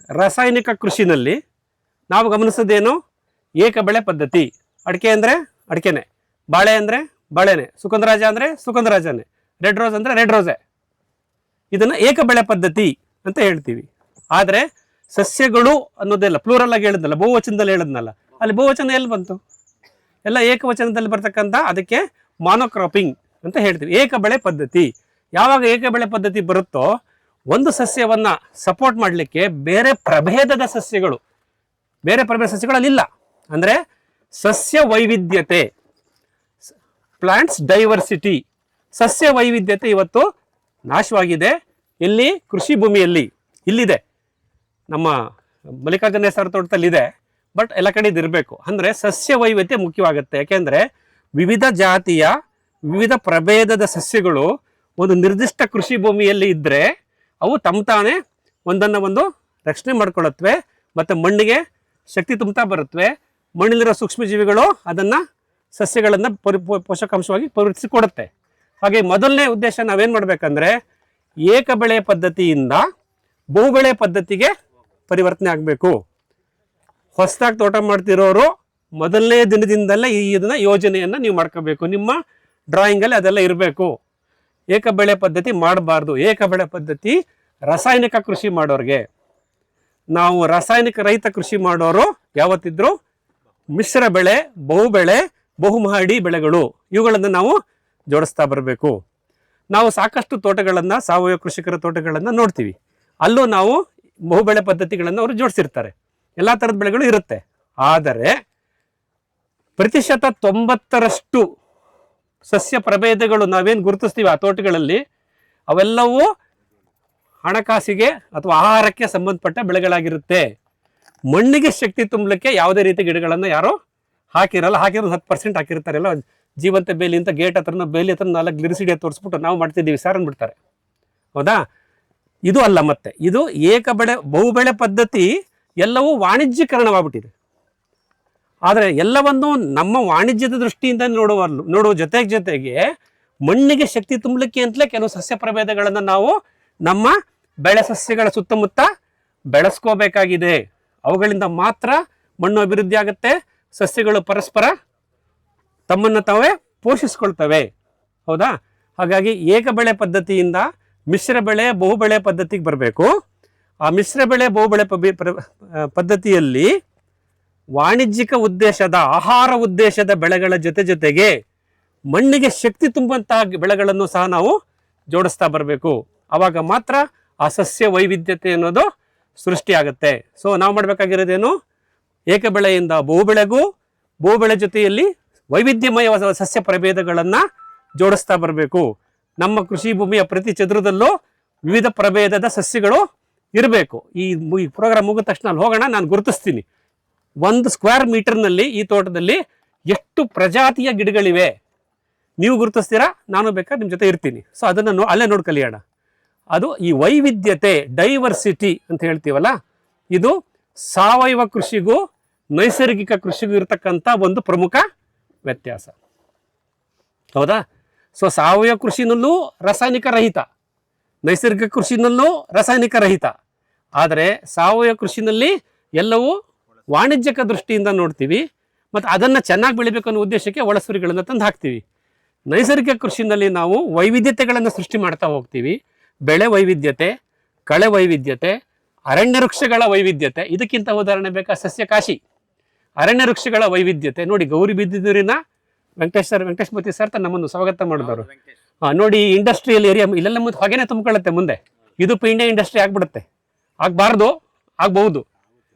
A: ರಾಸಾಯನಿಕ ಕೃಷಿನಲ್ಲಿ ನಾವು ಗಮನಿಸೋದೇನು, ಏಕ ಬೆಳೆ ಪದ್ಧತಿ. ಅಡಿಕೆ ಅಂದರೆ ಅಡಿಕೆನೆ, ಬಾಳೆ ಅಂದರೆ ಬಾಳೆನೆ, ಸುಗಂಧರಾಜ ಅಂದರೆ ಸುಗಂಧರಾಜನೇ, ರೆಡ್ ರೋಸ್ ಅಂದರೆ ರೆಡ್ ರೋಸೆ. ಇದನ್ನು ಏಕ ಬೆಳೆ ಪದ್ಧತಿ ಅಂತ ಹೇಳ್ತೀವಿ. ಆದರೆ ಸಸ್ಯಗಳು ಅನ್ನೋದೆಲ್ಲ ಪ್ಲೂರಲ್ ಆಗಿ ಹೇಳಿದ್ನಲ್ಲ, ಬಹುವಚನದಲ್ಲಿ ಹೇಳಿದ್ನಲ್ಲ, ಅಲ್ಲಿ ಬಹುವಚನ ಎಲ್ಲಿ ಬಂತು? ಎಲ್ಲ ಏಕವಚನದಲ್ಲಿ ಬರ್ತಕ್ಕಂಥ, ಅದಕ್ಕೆ ಮಾನೋಕ್ರಾಪಿಂಗ್ ಅಂತ ಹೇಳ್ತೀವಿ. ಏಕ ಬೆಳೆ ಪದ್ಧತಿ. ಯಾವಾಗ ಏಕ ಬೆಳೆ ಪದ್ಧತಿ ಬರುತ್ತೋ, ಒಂದು ಸಸ್ಯವನ್ನು ಸಪೋರ್ಟ್ ಮಾಡಲಿಕ್ಕೆ ಬೇರೆ ಪ್ರಭೇದದ ಸಸ್ಯಗಳು ಅಲ್ಲಿಲ್ಲ. ಅಂದರೆ ಸಸ್ಯ ವೈವಿಧ್ಯತೆ, ಪ್ಲಾಂಟ್ಸ್ ಡೈವರ್ಸಿಟಿ, ಸಸ್ಯ ವೈವಿಧ್ಯತೆ ಇವತ್ತು ನಾಶವಾಗಿದೆ. ಎಲ್ಲಿ? ಕೃಷಿ ಭೂಮಿಯಲ್ಲಿ ಇಲ್ಲಿದೆ, ನಮ್ಮ ಮಲ್ಲಿಕಾರ್ಜುನ ಸರ್ ತೋಟದಲ್ಲಿದೆ. ಬಟ್ ಎಲ್ಲ ಕಡೆ ಇದಿರಬೇಕು. ಅಂದರೆ ಸಸ್ಯ ವೈವಿಧ್ಯ ಮುಖ್ಯವಾಗುತ್ತೆ. ಯಾಕೆಂದರೆ ವಿವಿಧ ಜಾತಿಯ, ವಿವಿಧ ಪ್ರಭೇದದ ಸಸ್ಯಗಳು ಒಂದು ನಿರ್ದಿಷ್ಟ ಕೃಷಿ ಭೂಮಿಯಲ್ಲಿ ಇದ್ದರೆ ಅವು ತಾನೇ ಒಂದನ್ನು ಒಂದು ರಕ್ಷಣೆ ಮಾಡ್ಕೊಳ್ಳುತ್ತವೆ ಮತ್ತು ಮಣ್ಣಿಗೆ ಶಕ್ತಿ ತುಂಬ್ತಾ ಬರುತ್ತವೆ. ಮಣ್ಣಿಲಿರೋ ಸೂಕ್ಷ್ಮಜೀವಿಗಳು ಅದನ್ನು ಸಸ್ಯಗಳನ್ನು ಪೋಷಕಾಂಶವಾಗಿ ಪರಿವರ್ತಿಸಿಕೊಡುತ್ತೆ. ಹಾಗೆ ಮೊದಲನೇ ಉದ್ದೇಶ ನಾವೇನು ಮಾಡಬೇಕಂದ್ರೆ ಏಕ ಬೆಳೆ ಪದ್ಧತಿಯಿಂದ ಬಹುಬೆಳೆ ಪದ್ಧತಿಗೆ ಪರಿವರ್ತನೆ ಆಗಬೇಕು. ಹೊಸದಾಗಿ ತೋಟ ಮಾಡ್ತಿರೋರು ಮೊದಲನೇ ದಿನದಿಂದಲೇ ಇದನ್ನ ಯೋಜನೆಯನ್ನು ನೀವು ಮಾಡ್ಕೋಬೇಕು. ನಿಮ್ಮ ಡ್ರಾಯಿಂಗಲ್ಲಿ ಅದೆಲ್ಲ ಇರಬೇಕು. ಏಕ ಬೆಳೆ ಪದ್ಧತಿ ಮಾಡಬಾರ್ದು. ಏಕ ಬೆಳೆ ಪದ್ಧತಿ ರಾಸಾಯನಿಕ ಕೃಷಿ ಮಾಡೋರಿಗೆ. ನಾವು ರಾಸಾಯನಿಕ ರಹಿತ ಕೃಷಿ ಮಾಡೋರು ಯಾವತ್ತಿದ್ರು ಮಿಶ್ರ ಬೆಳೆ, ಬಹುಬೆಳೆ, ಬಹುಮಹಡಿ ಬೆಳೆಗಳು ಇವುಗಳನ್ನು ನಾವು ಜೋಡಿಸ್ತಾ ಬರಬೇಕು. ನಾವು ಸಾಕಷ್ಟು ತೋಟಗಳನ್ನು, ಸಾವಯವ ಕೃಷಿಕರ ತೋಟಗಳನ್ನು ನೋಡ್ತೀವಿ. ಅಲ್ಲೂ ನಾವು ಬಹುಬೆಳೆ ಪದ್ಧತಿಗಳನ್ನು ಅವರು ಜೋಡಿಸಿರ್ತಾರೆ. ಎಲ್ಲ ಥರದ ಬೆಳೆಗಳು ಇರುತ್ತೆ. ಆದರೆ ಪ್ರತಿಶತ 90ರಷ್ಟು ಸಸ್ಯ ಪ್ರಭೇದಗಳು ನಾವೇನು ಗುರುತಿಸ್ತೀವಿ ಆ ತೋಟಗಳಲ್ಲಿ ಅವೆಲ್ಲವೂ ಹಣಕಾಸಿಗೆ ಅಥವಾ ಆಹಾರಕ್ಕೆ ಸಂಬಂಧಪಟ್ಟ ಬೆಳೆಗಳಾಗಿರುತ್ತೆ. ಮಣ್ಣಿಗೆ ಶಕ್ತಿ ತುಂಬಲಿಕ್ಕೆ ಯಾವುದೇ ರೀತಿ ಗಿಡಗಳನ್ನು ಯಾರೋ ಹಾಕಿರಲ್ಲ. ಹಾಕಿರೋದು 10% ಹಾಕಿರ್ತಾರೆ. ಎಲ್ಲ ಜೀವಂತ ಬೇಲಿ ಅಂತ ಗೇಟ್ ಹತ್ರನ ಬೇಲಿ ಹತ್ರ 4 ಗಿರಿಸಿಡಿಯ ತೋರಿಸ್ಬಿಟ್ಟು ನಾವು ಮಾಡ್ತಿದ್ದೀವಿ ಸರ್ ಅಂದ್ಬಿಡ್ತಾರೆ. ಹೌದಾ? ಇದು ಅಲ್ಲ. ಮತ್ತೆ ಇದು ಏಕ ಬೆಳೆ ಬಹುಬೆಳೆ ಪದ್ಧತಿ ಎಲ್ಲವೂ ವಾಣಿಜ್ಯೀಕರಣವಾಗ್ಬಿಟ್ಟಿದೆ. ಆದರೆ ಎಲ್ಲವನ್ನು ನಮ್ಮ ವಾಣಿಜ್ಯದ ದೃಷ್ಟಿಯಿಂದ ನೋಡುವ ಜೊತೆಗೆ ಮಣ್ಣಿಗೆ ಶಕ್ತಿ ತುಂಬಲಿಕ್ಕೆ ಅಂತಲೇ ಕೆಲವು ಸಸ್ಯ ಪ್ರಭೇದಗಳನ್ನು ನಾವು ನಮ್ಮ ಬೆಳೆ ಸಸ್ಯಗಳ ಸುತ್ತಮುತ್ತ ಬೆಳೆಸ್ಕೋಬೇಕಾಗಿದೆ. ಅವುಗಳಿಂದ ಮಾತ್ರ ಮಣ್ಣು ಅಭಿವೃದ್ಧಿ ಆಗುತ್ತೆ. ಸಸ್ಯಗಳು ಪರಸ್ಪರ ತಮ್ಮನ್ನು ತಾವೇ ಪೋಷಿಸ್ಕೊಳ್ತವೆ. ಹೌದಾ? ಹಾಗಾಗಿ ಏಕ ಬೆಳೆ ಪದ್ಧತಿಯಿಂದ ಮಿಶ್ರ ಬೆಳೆ ಬಹುಬೆಳೆ ಪದ್ಧತಿಗೆ ಬರಬೇಕು. ಆ ಮಿಶ್ರ ಬೆಳೆ ಬಹುಬೆಳೆ ಪದ್ಧತಿಯಲ್ಲಿ ವಾಣಿಜ್ಯಿಕ ಉದ್ದೇಶದ, ಆಹಾರ ಉದ್ದೇಶದ ಬೆಳೆಗಳ ಜೊತೆಗೆ ಮಣ್ಣಿಗೆ ಶಕ್ತಿ ತುಂಬುವಂತಹ ಬೆಳೆಗಳನ್ನು ಸಹ ನಾವು ಜೋಡಿಸ್ತಾ ಬರಬೇಕು. ಆವಾಗ ಮಾತ್ರ ಆ ಸಸ್ಯ ವೈವಿಧ್ಯತೆ ಅನ್ನೋದು ಸೃಷ್ಟಿಯಾಗುತ್ತೆ. ಸೊ ನಾವು ಮಾಡಬೇಕಾಗಿರೋದೇನು? ಏಕ ಬೆಳೆಯಿಂದ ಬಹುಬೆಳೆಗೂ, ಬಹುಬೆಳೆ ಜೊತೆಯಲ್ಲಿ ವೈವಿಧ್ಯಮಯ ಸಸ್ಯ ಪ್ರಭೇದಗಳನ್ನು ಜೋಡಿಸ್ತಾ ಬರಬೇಕು. ನಮ್ಮ ಕೃಷಿ ಭೂಮಿಯ ಪ್ರತಿ ಚದುರದಲ್ಲೂ ವಿವಿಧ ಪ್ರಭೇದದ ಸಸ್ಯಗಳು ಇರಬೇಕು. ಈ ಪ್ರೋಗ್ರಾಮ್ ಮುಗಿದ ತಕ್ಷಣ ಅಲ್ಲಿ ಹೋಗೋಣ, ನಾನು ಗುರುತಿಸ್ತೀನಿ 1 ಸ್ಕ್ವೇರ್ ಮೀಟರ್ನಲ್ಲಿ ಈ ತೋಟದಲ್ಲಿ ಎಷ್ಟು ಪ್ರಜಾತಿಯ ಗಿಡಗಳಿವೆ ನೀವು ಗುರುತಿಸ್ತೀರಾ, ನಾನು ಬೇಕಾದ್ರೆ ನಿಮ್ಮ ಜೊತೆ ಇರ್ತೀನಿ. ಸೊ ಅದನ್ನು ಅಲ್ಲೇ ನೋಡಿ ಕಲಿಯೋಣ. ಅದು ಈ ವೈವಿಧ್ಯತೆ, ಡೈವರ್ಸಿಟಿ ಅಂತ ಹೇಳ್ತೀವಲ್ಲ, ಇದು ಸಾವಯವ ಕೃಷಿಗೂ ನೈಸರ್ಗಿಕ ಕೃಷಿಗೂ ಇರತಕ್ಕಂಥ ಒಂದು ಪ್ರಮುಖ ವ್ಯತ್ಯಾಸ. ಹೌದಾ? ಸೊ ಸಾವಯವ ಕೃಷಿನಲ್ಲೂ ರಾಸಾಯನಿಕ ರಹಿತ, ನೈಸರ್ಗಿಕ ಕೃಷಿನಲ್ಲೂ ರಾಸಾಯನಿಕ ರಹಿತ. ಆದರೆ ಸಾವಯವ ಕೃಷಿನಲ್ಲಿ ಎಲ್ಲವೂ ವಾಣಿಜ್ಯಿಕ ದೃಷ್ಟಿಯಿಂದ ನೋಡ್ತೀವಿ ಮತ್ತು ಅದನ್ನು ಚೆನ್ನಾಗಿ ಬೆಳಿಬೇಕು ಅನ್ನೋ ಉದ್ದೇಶಕ್ಕೆ ಒಳಸುರಿಗಳನ್ನು ತಂದು ಹಾಕ್ತೀವಿ. ನೈಸರ್ಗಿಕ ಕೃಷಿನಲ್ಲಿ ನಾವು ವೈವಿಧ್ಯತೆಗಳನ್ನು ಸೃಷ್ಟಿ ಮಾಡ್ತಾ ಹೋಗ್ತೀವಿ. ಬೆಳೆ ವೈವಿಧ್ಯತೆ, ಕಳೆ ವೈವಿಧ್ಯತೆ, ಅರಣ್ಯ ವೃಕ್ಷಗಳ ವೈವಿಧ್ಯತೆ. ಇದಕ್ಕಿಂತ ಉದಾಹರಣೆ ಬೇಕಾ? ಸಸ್ಯ ಕಾಶಿ. ಅರಣ್ಯ ವೃಕ್ಷಗಳ ವೈವಿಧ್ಯತೆ ನೋಡಿ. ಗೌರಿಬಿದನೂರಿನ ವೆಂಕಟೇಶ್ ಮೂರ್ತಿ ಸರ್ ನಮ್ಮನ್ನು ಸ್ವಾಗತ ಮಾಡಿದವರು. ನೋಡಿ, ಇಂಡಸ್ಟ್ರಿಯಲ್ ಏರಿಯಾ ಇಲ್ಲೆಲ್ಲ ಮುಂದೆ ಹೊಗೆನೆ ತುಂಬಿಕೊಳ್ಳುತ್ತೆ. ಮುಂದೆ ಇದು ಪೀಂಡೆ ಇಂಡಸ್ಟ್ರಿ ಆಗ್ಬಿಡುತ್ತೆ. ಆಗಬಾರ್ದು, ಆಗ್ಬಹುದು.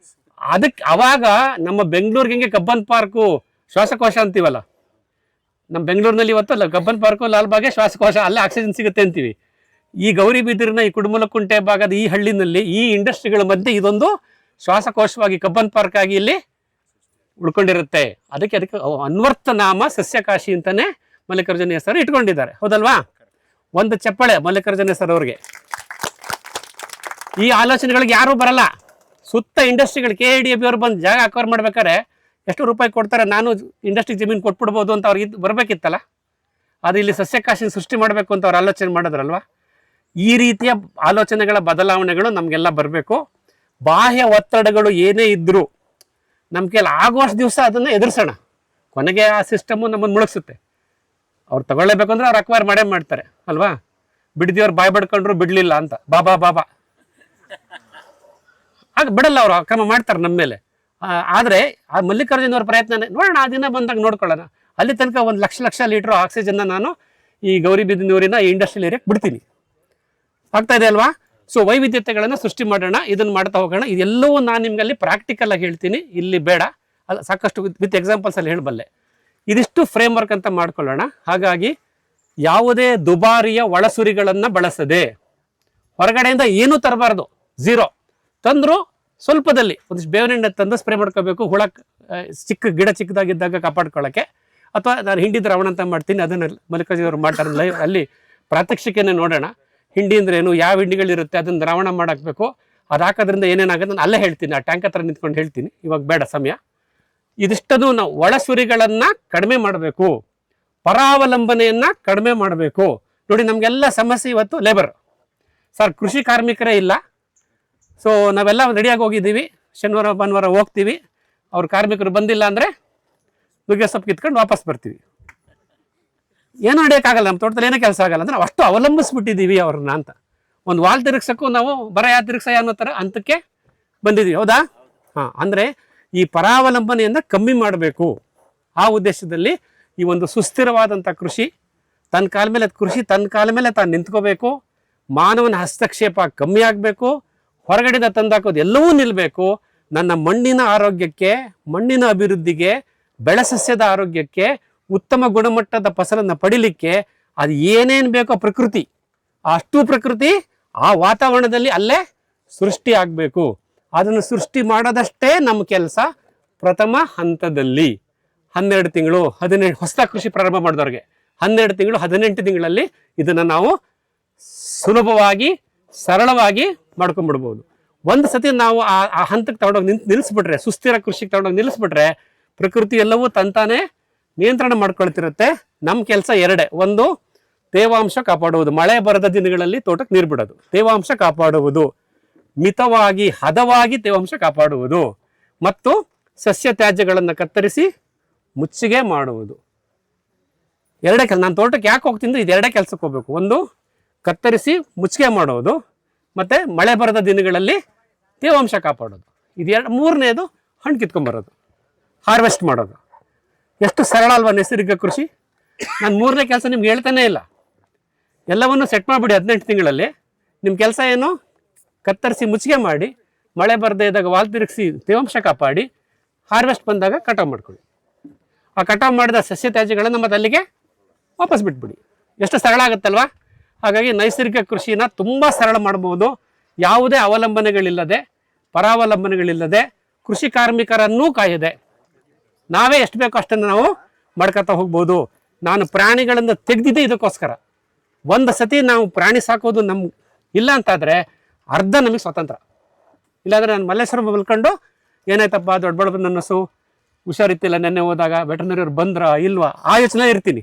A: ಅದಕ್ಕೆ ಅವಾಗ ನಮ್ಮ ಬೆಂಗಳೂರಿಗೆ ಹೆಂಗೆ ಕಬ್ಬನ್ ಪಾರ್ಕು ಶ್ವಾಸಕೋಶ ಅಂತೀವಲ್ಲ, ನಮ್ಮ ಬೆಂಗಳೂರಿನಲ್ಲಿ ಇವತ್ತು ಕಬ್ಬನ್ ಪಾರ್ಕು, ಲಾಲ್ಬಾಗೆ ಶ್ವಾಸಕೋಶ, ಅಲ್ಲೇ ಆಕ್ಸಿಜನ್ ಸಿಗುತ್ತೆ ಅಂತೀವಿ. ಈ ಗೌರಿಬಿದೂರಿನ ಈ ಕುಡುಮಲಕುಂಟೆ ಭಾಗದ ಈ ಹಳ್ಳಿನಲ್ಲಿ ಈ ಇಂಡಸ್ಟ್ರಿಗಳ ಮಧ್ಯೆ ಇದೊಂದು ಶ್ವಾಸಕೋಶವಾಗಿ ಕಬ್ಬನ್ ಪಾರ್ಕ್ ಆಗಿ ಇಲ್ಲಿ ಉಳ್ಕೊಂಡಿರುತ್ತೆ. ಅದಕ್ಕೆ ಅನ್ವರ್ಥ ನಾಮ ಸಸ್ಯಕಾಶಿ ಅಂತಾನೆ ಮಲ್ಲಿಕಾರ್ಜುನ ಹೆಸರು ಇಟ್ಕೊಂಡಿದ್ದಾರೆ. ಹೌದಲ್ವಾ? ಒಂದು ಚಪ್ಪಳೆ ಮಲ್ಲಿಕಾರ್ಜುನ ಹೆಸರು ಅವ್ರಿಗೆ. ಈ ಆಲೋಚನೆಗಳಿಗೆ ಯಾರೂ ಬರಲ್ಲ. ಸುತ್ತ ಇಂಡಸ್ಟ್ರಿಗಳು KIDB ಅವ್ರು ಬಂದು ಜಾಗ ಅಕ್ವೈರ್ ಮಾಡ್ಬೇಕಾದ್ರೆ ಎಷ್ಟು ರೂಪಾಯಿ ಕೊಡ್ತಾರೆ, ನಾನು ಇಂಡಸ್ಟ್ರಿಗೆ ಜಮೀನು ಕೊಟ್ಬಿಡ್ಬೋದು ಅಂತ ಅವ್ರಿಗೆ ಬರಬೇಕಿತ್ತಲ್ಲ. ಅದು ಇಲ್ಲಿ ಸಸ್ಯಕಾಶಿ ಸೃಷ್ಟಿ ಮಾಡಬೇಕು ಅಂತ ಅವ್ರು ಆಲೋಚನೆ ಮಾಡಿದ್ರಲ್ವ. ಈ ರೀತಿಯ ಆಲೋಚನೆಗಳ ಬದಲಾವಣೆಗಳು ನಮಗೆಲ್ಲ ಬರಬೇಕು. ಬಾಹ್ಯ ಒತ್ತಡಗಳು ಏನೇ ಇದ್ದರೂ ನಮ್ಮ ಕೈಲಿ ಆಗುವಷ್ಟು ದಿವಸ ಅದನ್ನು ಎದುರಿಸೋಣ. ಕೊನೆಗೆ ಆ ಸಿಸ್ಟಮು ನಮ್ಮನ್ನು ಮುಳುಗಿಸುತ್ತೆ. ಅವ್ರು ತಗೊಳ್ಳೇಬೇಕು ಅಂದರೆ ಅವ್ರು ಅಕ್ವೈರ್ ಮಾಡೇ ಮಾಡ್ತಾರೆ ಅಲ್ವಾ. ಬಿಡ್ದಿಯವ್ರು ಬಾಯ್ ಬಡ್ಕೊಂಡ್ರು ಬಿಡಲಿಲ್ಲ ಅಂತ ಬಾಬಾ ಆಗ ಬಿಡಲ್ಲ, ಅವರು ಅಕ್ರಮ ಮಾಡ್ತಾರೆ ನಮ್ಮ ಮೇಲೆ. ಆದರೆ ಆ ಮಲ್ಲಿಕಾರ್ಜುನವ್ರ ಪ್ರಯತ್ನನೇ ನೋಡೋಣ. ಆ ದಿನ ಬಂದಾಗ ನೋಡ್ಕೊಳ್ಳೋಣ. ಅಲ್ಲಿ ತನಕ 1 ಲಕ್ಷ ಲೀಟ್ರು ಆಕ್ಸಿಜನ್ನ ನಾನು ಈ ಗೌರಿಬಿದನೂರಿನ ಈ ಇಂಡಸ್ಟ್ರಿಯಲ್ ಏರಿಯಾಕ್ಕೆ ಬಿಡ್ತೀನಿ. ಆಗ್ತಾ ಇದೆ ಅಲ್ವಾ? ಸೊ ವೈವಿಧ್ಯತೆಗಳನ್ನು ಸೃಷ್ಟಿ ಮಾಡೋಣ, ಇದನ್ನು ಮಾಡ್ತಾ ಹೋಗೋಣ. ಇದೆಲ್ಲವೂ ನಾನು ನಿಮ್ಗೆ ಅಲ್ಲಿ ಪ್ರಾಕ್ಟಿಕಲ್ ಆಗಿ ಹೇಳ್ತೀನಿ, ಇಲ್ಲಿ ಬೇಡ. ಅಲ್ಲ, ಸಾಕಷ್ಟು ವಿತ್ ಎಕ್ಸಾಂಪಲ್ಸ್ ಅಲ್ಲಿ ಹೇಳಬಲ್ಲೆ. ಇದಿಷ್ಟು ಫ್ರೇಮ್ ವರ್ಕ್ ಅಂತ ಮಾಡ್ಕೊಳ್ಳೋಣ. ಹಾಗಾಗಿ ಯಾವುದೇ ದುಬಾರಿಯ ಒಳಸುರಿಗಳನ್ನು ಬಳಸದೆ, ಹೊರಗಡೆಯಿಂದ ಏನೂ ತರಬಾರ್ದು. 0 ತಂದರು ಸ್ವಲ್ಪದಲ್ಲಿ ಒಂದಿಷ್ಟು ಬೇವಿನ ಎಣ್ಣೆ ತಂದು ಸ್ಪ್ರೇ ಮಾಡ್ಕೋಬೇಕು. ಹುಳ ಗಿಡ ಚಿಕ್ಕದಾಗಿದ್ದಾಗ ಕಾಪಾಡ್ಕೊಳ್ಳೋಕ್ಕೆ. ಅಥವಾ ನಾನು ಹಿಂಡಿ ದ್ರಾವಣ ಅಂತ ಮಾಡ್ತೀನಿ, ಅದನ್ನು ಮಲ್ಲಿಕಾರ್ಜುನವ್ರು ಮಾಡ್ತಾರೆ ಲೈವ್. ಅಲ್ಲಿ ಪ್ರಾತ್ಯಕ್ಷಿಕೆನೇ ನೋಡೋಣ. ಹಿಂಡಿ ಅಂದ್ರೆ ಏನು, ಯಾವ ಹಿಂಡಿಗಳಿರುತ್ತೆ, ಅದನ್ನು ದ್ರಾವಣ ಮಾಡಾಕಬೇಕು. ಅದು ಹಾಕೋದ್ರಿಂದ ಏನೇನಾಗುತ್ತೆ ನಾನು ಅಲ್ಲೇ ಹೇಳ್ತೀನಿ, ಆ ಟ್ಯಾಂಕ್ ಹತ್ರ ನಿಂತ್ಕೊಂಡು ಹೇಳ್ತೀನಿ, ಇವಾಗ ಬೇಡ ಸಮಯ. ಇದಿಷ್ಟನ್ನು ನಾವು ಒಳಸುರಿಗಳನ್ನು ಕಡಿಮೆ ಮಾಡಬೇಕು, ಪರಾವಲಂಬನೆಯನ್ನು ಕಡಿಮೆ ಮಾಡಬೇಕು. ನೋಡಿ ನಮಗೆಲ್ಲ ಸಮಸ್ಯೆ ಇವತ್ತು ಲೇಬರ್ ಸರ್, ಕೃಷಿ ಕಾರ್ಮಿಕರೇ ಇಲ್ಲ. ಸೊ ನಾವೆಲ್ಲ ರೆಡಿಯಾಗಿ ಹೋಗಿದ್ದೀವಿ, ಶನಿವಾರ ಭಾನುವಾರ ಹೋಗ್ತೀವಿ, ಅವ್ರ ಕಾರ್ಮಿಕರು ಬಂದಿಲ್ಲ ಅಂದರೆ ನುಗ್ಗೆ ಸೊಪ್ಪು ಕಿತ್ಕೊಂಡು ವಾಪಸ್ ಬರ್ತೀವಿ. ಏನೂ ನಡೆಯೋಕ್ಕಾಗಲ್ಲ, ನಮ್ಮ ತೋಟದಲ್ಲಿ ಏನೂ ಕೆಲಸ ಆಗಲ್ಲ ಅಂದರೆ ನಾವು ಅಷ್ಟು ಅವಲಂಬಿಸ್ಬಿಟ್ಟಿದ್ದೀವಿ ಅವ್ರನ್ನ ಅಂತ. ಒಂದು ವಾಲ್ ತಿರುಗ್ಸಕ್ಕೂ ನಾವು ಬರ ಯಾ ತಿರುಗ್ಸ ಅನ್ನೋ ಥರ ಹಂತಕ್ಕೆ ಬಂದಿದ್ದೀವಿ, ಹೌದಾ? ಹಾಂ, ಅಂದರೆ ಈ ಪರಾವಲಂಬನೆಯನ್ನು ಕಮ್ಮಿ ಮಾಡಬೇಕು. ಆ ಉದ್ದೇಶದಲ್ಲಿ ಈ ಒಂದು ಸುಸ್ಥಿರವಾದಂಥ ಕೃಷಿ ತನ್ನ ಕಾಲ ಮೇಲೆ ತಾನು ನಿಂತ್ಕೋಬೇಕು. ಮಾನವನ ಹಸ್ತಕ್ಷೇಪ ಕಮ್ಮಿ ಆಗಬೇಕು, ಹೊರಗಡೆಯಿಂದ ತಂದಾಕೋದು ಎಲ್ಲವೂ ನಿಲ್ಲಬೇಕು. ನನ್ನ ಮಣ್ಣಿನ ಆರೋಗ್ಯಕ್ಕೆ, ಮಣ್ಣಿನ ಅಭಿವೃದ್ಧಿಗೆ, ಬೆಳೆಸಸ್ಯದ ಆರೋಗ್ಯಕ್ಕೆ, ಉತ್ತಮ ಗುಣಮಟ್ಟದ ಫಸಲನ್ನು ಪಡಿಲಿಕ್ಕೆ ಅದು ಏನೇನು ಬೇಕೋ ಪ್ರಕೃತಿ, ಅಷ್ಟು ಪ್ರಕೃತಿ ಆ ವಾತಾವರಣದಲ್ಲಿ ಅಲ್ಲೇ ಸೃಷ್ಟಿ ಆಗಬೇಕು. ಅದನ್ನು ಸೃಷ್ಟಿ ಮಾಡೋದಷ್ಟೇ ನಮ್ಮ ಕೆಲಸ. ಪ್ರಥಮ ಹಂತದಲ್ಲಿ 12 ತಿಂಗಳು 18 ಹೊಸ ಕೃಷಿ ಪ್ರಾರಂಭ ಮಾಡಿದವ್ರಿಗೆ 12 ತಿಂಗಳು 18 ತಿಂಗಳಲ್ಲಿ ಇದನ್ನು ನಾವು ಸುಲಭವಾಗಿ ಸರಳವಾಗಿ ಮಾಡ್ಕೊಂಡ್ಬಿಡ್ಬೋದು. ಒಂದು ಸತಿ ನಾವು ಆ ಹಂತಕ್ಕೆ ತಗೊಂಡೋಗಿ ನಿಲ್ಲಿಸ್ಬಿಟ್ರೆ, ಸುಸ್ಥಿರ ಕೃಷಿಗೆ ತಗೊಂಡೋಗಿ ನಿಲ್ಲಿಸ್ಬಿಟ್ರೆ ಪ್ರಕೃತಿ ಎಲ್ಲವೂ ತಂತಾನೆ ನಿಯಂತ್ರಣ ಮಾಡ್ಕೊಳ್ತಿರುತ್ತೆ. ನಮ್ಮ ಕೆಲಸ ಎರಡೇ. ಒಂದು, ತೇವಾಂಶ ಕಾಪಾಡುವುದು, ಮಳೆ ಬರದ ದಿನಗಳಲ್ಲಿ ತೋಟಕ್ಕೆ ನೀರು ಬಿಡೋದು, ತೇವಾಂಶ ಕಾಪಾಡುವುದು, ಮಿತವಾಗಿ ಹದವಾಗಿ ತೇವಾಂಶ ಕಾಪಾಡುವುದು, ಮತ್ತು ಸಸ್ಯ ತ್ಯಾಜ್ಯಗಳನ್ನು ಕತ್ತರಿಸಿ ಮುಚ್ಚಿಗೆ ಮಾಡುವುದು. ಎರಡೇ ಕೆಲಸ. ನಾನು ತೋಟಕ್ಕೆ ಯಾಕೆ ಹೋಗ್ತೀನಿ, ಇದೆರಡೇ ಕೆಲಸಕ್ಕೆ ಹೋಗ್ಬೇಕು. ಒಂದು, ಕತ್ತರಿಸಿ ಮುಚ್ಚಿಗೆ ಮಾಡೋದು, ಮತ್ತು ಮಳೆ ಬರದ ದಿನಗಳಲ್ಲಿ ತೇವಾಂಶ ಕಾಪಾಡೋದು. ಇದು ಮೂರನೇದು ಹಣ್ಣು ಕಿತ್ಕೊಂಬರೋದು, ಹಾರ್ವೆಸ್ಟ್ ಮಾಡೋದು. ಎಷ್ಟು ಸರಳ ಅಲ್ವಾ ನೈಸರ್ಗಿಕ ಕೃಷಿ? ನಾನು ಮೂರನೇ ಕೆಲಸ ನಿಮ್ಗೆ ಹೇಳ್ತಾನೇ ಇಲ್ಲ. ಎಲ್ಲವನ್ನು ಸೆಟ್ ಮಾಡಿಬಿಡಿ 18 ತಿಂಗಳಲ್ಲಿ. ನಿಮ್ಮ ಕೆಲಸ ಏನು? ಕತ್ತರಿಸಿ ಮುಚ್ಚಿಗೆ ಮಾಡಿ, ಮಳೆ ಬರದೇ ಇದ್ದಾಗ ವಾಲ್ ತಿರುಗಿಸಿ ತೇವಾಂಶ ಕಾಪಾಡಿ, ಹಾರ್ವೆಸ್ಟ್ ಬಂದಾಗ ಕಟಾವು ಮಾಡ್ಕೊಳ್ಳಿ. ಆ ಕಟಾವು ಮಾಡಿದ ಸಸ್ಯ ತ್ಯಾಜ್ಯಗಳನ್ನು ಮತ್ತೆ ಅಲ್ಲಿಗೆ ವಾಪಸ್ ಬಿಟ್ಬಿಡಿ. ಎಷ್ಟು ಸರಳ ಆಗುತ್ತಲ್ವಾ? ಹಾಗಾಗಿ ನೈಸರ್ಗಿಕ ಕೃಷಿನ ತುಂಬ ಸರಳ ಮಾಡ್ಬೋದು. ಯಾವುದೇ ಅವಲಂಬನೆಗಳಿಲ್ಲದೆ, ಪರಾವಲಂಬನೆಗಳಿಲ್ಲದೆ, ಕೃಷಿ ಕಾರ್ಮಿಕರನ್ನೂ ಕಾಯದೆ ನಾವೇ ಎಷ್ಟು ಬೇಕೋ ಅಷ್ಟನ್ನು ನಾವು ಮಾಡ್ಕೊತಾ ಹೋಗ್ಬೋದು. ನಾನು ಪ್ರಾಣಿಗಳಿಂದ ತೆಗೆದಿದ್ದೆ ಇದಕ್ಕೋಸ್ಕರ. ಒಂದು ಸತಿ ನಾವು ಪ್ರಾಣಿ ಸಾಕೋದು ನಮ್ಗೆ ಇಲ್ಲ ಅಂತಾದರೆ ಅರ್ಧ ನಮಗೆ ಸ್ವತಂತ್ರ. ಇಲ್ಲಾಂದರೆ ನಾನು ಮಲ್ಲೇಶ್ವರ ಮಲ್ಕೊಂಡು ಏನಾಯ್ತಪ್ಪ ದೊಡ್ಡ ನನ್ನ ಹಸು ಹುಷಾರಿತ್ತಿಲ್ಲ, ನೆನ್ನೆ ಹೋದಾಗ ವೆಟರ್ನರಿಯವ್ರು ಬಂದ್ರ ಇಲ್ವಾ, ಆ ಯೋಚನೆ ಇರ್ತೀನಿ.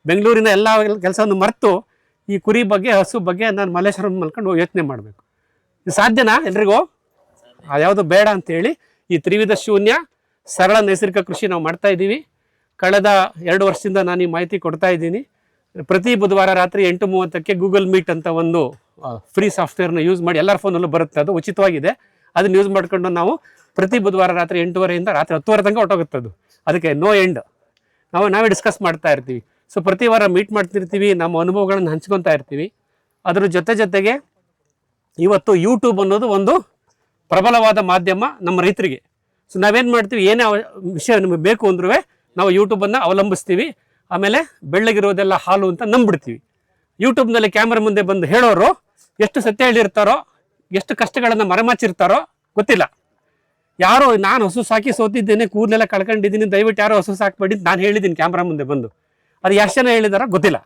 A: ಬೆಂಗಳೂರಿನ ಎಲ್ಲ ಕೆಲಸವನ್ನು ಮರೆತು ಈ ಕುರಿ ಬಗ್ಗೆ, ಹಸು ಬಗ್ಗೆ ನಾನು ಮಲ್ಲೇಶ್ವರ ಮಲ್ಕೊಂಡು ಯೋಚನೆ ಮಾಡಬೇಕು. ಇದು ಸಾಧ್ಯನಾ ಎಲ್ರಿಗೂ? ಯಾವುದು ಬೇಡ ಅಂತೇಳಿ ಈ ತ್ರಿವಿಧ ಶೂನ್ಯ ಸರಳ ನೈಸರ್ಗಿಕ ಕೃಷಿ ನಾವು ಮಾಡ್ತಾ ಇದ್ದೀವಿ. ಕಳೆದ 2 ವರ್ಷದಿಂದ ನಾನು ಈ ಮಾಹಿತಿ ಕೊಡ್ತಾ ಇದ್ದೀನಿ. ಪ್ರತಿ ಬುಧವಾರ ರಾತ್ರಿ 8:30ಕ್ಕೆ ಗೂಗಲ್ ಮೀಟ್ ಅಂತ ಒಂದು ಫ್ರೀ ಸಾಫ್ಟ್ವೇರ್ನ ಯೂಸ್ ಮಾಡಿ, ಎಲ್ಲರ ಫೋನಲ್ಲೂ ಬರುತ್ತೆ, ಅದು ಉಚಿತವಾಗಿದೆ. ಅದನ್ನು ಯೂಸ್ ಮಾಡ್ಕೊಂಡು ನಾವು ಪ್ರತಿ ಬುಧವಾರ ರಾತ್ರಿ 8:30ಯಿಂದ ರಾತ್ರಿ 10:00 ತನಕ ಹೊಟ್ಟೋಗುತ್ತದು. ಅದಕ್ಕೆ ನೋ ಎಂಡ್ ನಾವೇ ಡಿಸ್ಕಸ್ ಮಾಡ್ತಾ ಇರ್ತೀವಿ. ಸೊ ಪ್ರತಿ ವಾರ ಮೀಟ್ ಮಾಡ್ತಿರ್ತೀವಿ, ನಮ್ಮ ಅನುಭವಗಳನ್ನು ಹಂಚ್ಕೊತಾ ಇರ್ತೀವಿ. ಅದರ ಜೊತೆಗೆ ಇವತ್ತು ಯೂಟ್ಯೂಬ್ ಅನ್ನೋದು ಒಂದು ಪ್ರಬಲವಾದ ಮಾಧ್ಯಮ ನಮ್ಮ ರೈತರಿಗೆ. ಸೊ ನಾವೇನು ಮಾಡ್ತೀವಿ, ಏನೇ ವಿಷಯ ನಮಗೆ ಬೇಕು ಅಂದ್ರೂ ನಾವು ಯೂಟ್ಯೂಬನ್ನು ಅವಲಂಬಿಸ್ತೀವಿ. ಆಮೇಲೆ ಬೆಳ್ಳಗಿರೋದೆಲ್ಲ ಹಾಲು ಅಂತ ನಂಬಿಡ್ತೀವಿ. ಯೂಟ್ಯೂಬ್ನಲ್ಲಿ ಕ್ಯಾಮ್ರಾ ಮುಂದೆ ಬಂದು ಹೇಳೋರು ಎಷ್ಟು ಸತ್ಯ ಹೇಳಿರ್ತಾರೋ, ಎಷ್ಟು ಕಷ್ಟಗಳನ್ನು ಮರೆಮಾಚಿರ್ತಾರೋ ಗೊತ್ತಿಲ್ಲ. ಯಾರೋ ನಾನು ಹಸು ಸಾಕಿ ಸೋತಿದ್ದೇನೆ, ಕೂದಲೆಲ್ಲ ಕಳ್ಕೊಂಡಿದ್ದೀನಿ, ದಯವಿಟ್ಟು ಯಾರೋ ಹಸು ಸಾಕಬೇಡಿ ನಾನು ಹೇಳಿದ್ದೀನಿ ಕ್ಯಾಮ್ರಾ ಮುಂದೆ ಬಂದು. ಅದು ಎಷ್ಟು ಜನ ಹೇಳಿದಾರೋ ಗೊತ್ತಿಲ್ಲ.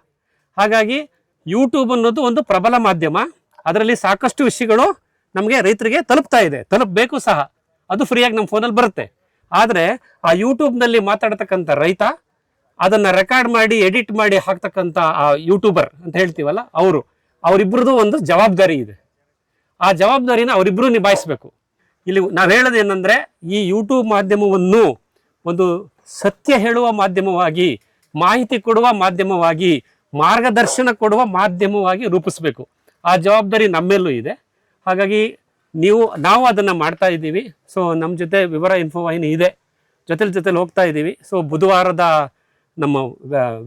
A: ಹಾಗಾಗಿ ಯೂಟ್ಯೂಬ್ ಅನ್ನೋದು ಒಂದು ಪ್ರಬಲ ಮಾಧ್ಯಮ. ಅದರಲ್ಲಿ ಸಾಕಷ್ಟು ವಿಷಯಗಳು ನಮಗೆ ರೈತರಿಗೆ ತಲುಪ್ತಾ ಇದೆ, ತಲುಪಬೇಕು ಸಹ. ಅದು ಫ್ರೀಯಾಗಿ ನಮ್ಮ ಫೋನಲ್ಲಿ ಬರುತ್ತೆ. ಆದರೆ ಆ ಯೂಟ್ಯೂಬ್ನಲ್ಲಿ ಮಾತಾಡ್ತಕ್ಕಂಥ ರೈತ, ಅದನ್ನು ರೆಕಾರ್ಡ್ ಮಾಡಿ ಎಡಿಟ್ ಮಾಡಿ ಹಾಕ್ತಕ್ಕಂಥ ಆ ಯೂಟ್ಯೂಬರ್ ಅಂತ ಹೇಳ್ತೀವಲ್ಲ, ಅವರಿಬ್ಬರದು ಒಂದು ಜವಾಬ್ದಾರಿ ಇದೆ. ಆ ಜವಾಬ್ದಾರಿನ ಅವರಿಬ್ಬರು ನಿಭಾಯಿಸಬೇಕು. ಇಲ್ಲಿ ನಾವು ಹೇಳೋದು ಏನಂದರೆ, ಈ ಯೂಟ್ಯೂಬ್ ಮಾಧ್ಯಮವನ್ನು ಒಂದು ಸತ್ಯ ಹೇಳುವ ಮಾಧ್ಯಮವಾಗಿ, ಮಾಹಿತಿ ಕೊಡುವ ಮಾಧ್ಯಮವಾಗಿ, ಮಾರ್ಗದರ್ಶನ ಕೊಡುವ ಮಾಧ್ಯಮವಾಗಿ ರೂಪಿಸಬೇಕು. ಆ ಜವಾಬ್ದಾರಿ ನಮ್ಮೆಲ್ಲೂ ಇದೆ. ಹಾಗಾಗಿ ನಾವು ಅದನ್ನು ಮಾಡ್ತಾ ಇದ್ದೀವಿ. ಸೊ ನಮ್ಮ ಜೊತೆ ವಿವರ ಇನ್ಫೋವಾಹಿನಿ ಇದೆ, ಜೊತೆಲಿ ಹೋಗ್ತಾ ಇದ್ದೀವಿ. ಸೊ ಬುಧವಾರದ ನಮ್ಮ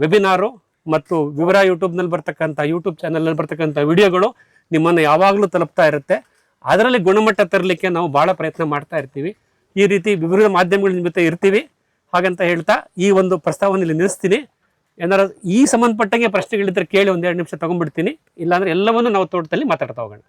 A: ವೆಬಿನಾರು ಮತ್ತು ವಿವರ ಯೂಟ್ಯೂಬ್ನಲ್ಲಿ ಬರ್ತಕ್ಕಂಥ ಯೂಟ್ಯೂಬ್ ಚಾನಲ್ನಲ್ಲಿ ಬರ್ತಕ್ಕಂಥ ವಿಡಿಯೋಗಳು ನಿಮ್ಮನ್ನು ಯಾವಾಗಲೂ ತಲುಪ್ತಾ ಇರುತ್ತೆ. ಅದರಲ್ಲಿ ಗುಣಮಟ್ಟ ತರಲಿಕ್ಕೆ ನಾವು ಭಾಳ ಪ್ರಯತ್ನ ಮಾಡ್ತಾ ಇರ್ತೀವಿ. ಈ ರೀತಿ ವಿವಿಧ ಮಾಧ್ಯಮಗಳ ಜೊತೆ ಇರ್ತೀವಿ. ಹಾಗಂತ ಹೇಳ್ತಾ ಈ ಒಂದು ಪ್ರಸ್ತಾವನೆಯಲ್ಲಿ ನಿಲ್ಲಿಸ್ತೀನಿ. ಏನಾರು ಈ ಸಂಬಂಧಪಟ್ಟಂಗೆ ಪ್ರಶ್ನೆಗಳಿದ್ದರೆ ಕೇಳಿ 1-2 ನಿಮಿಷ ತೊಗೊಂಡ್ಬಿಡ್ತೀನಿ. ಇಲ್ಲಾಂದರೆ ಎಲ್ಲವನ್ನೂ ನಾವು ತೋಟದಲ್ಲಿ ಮಾತಾಡ್ತಾ ಹೋಗೋಣ.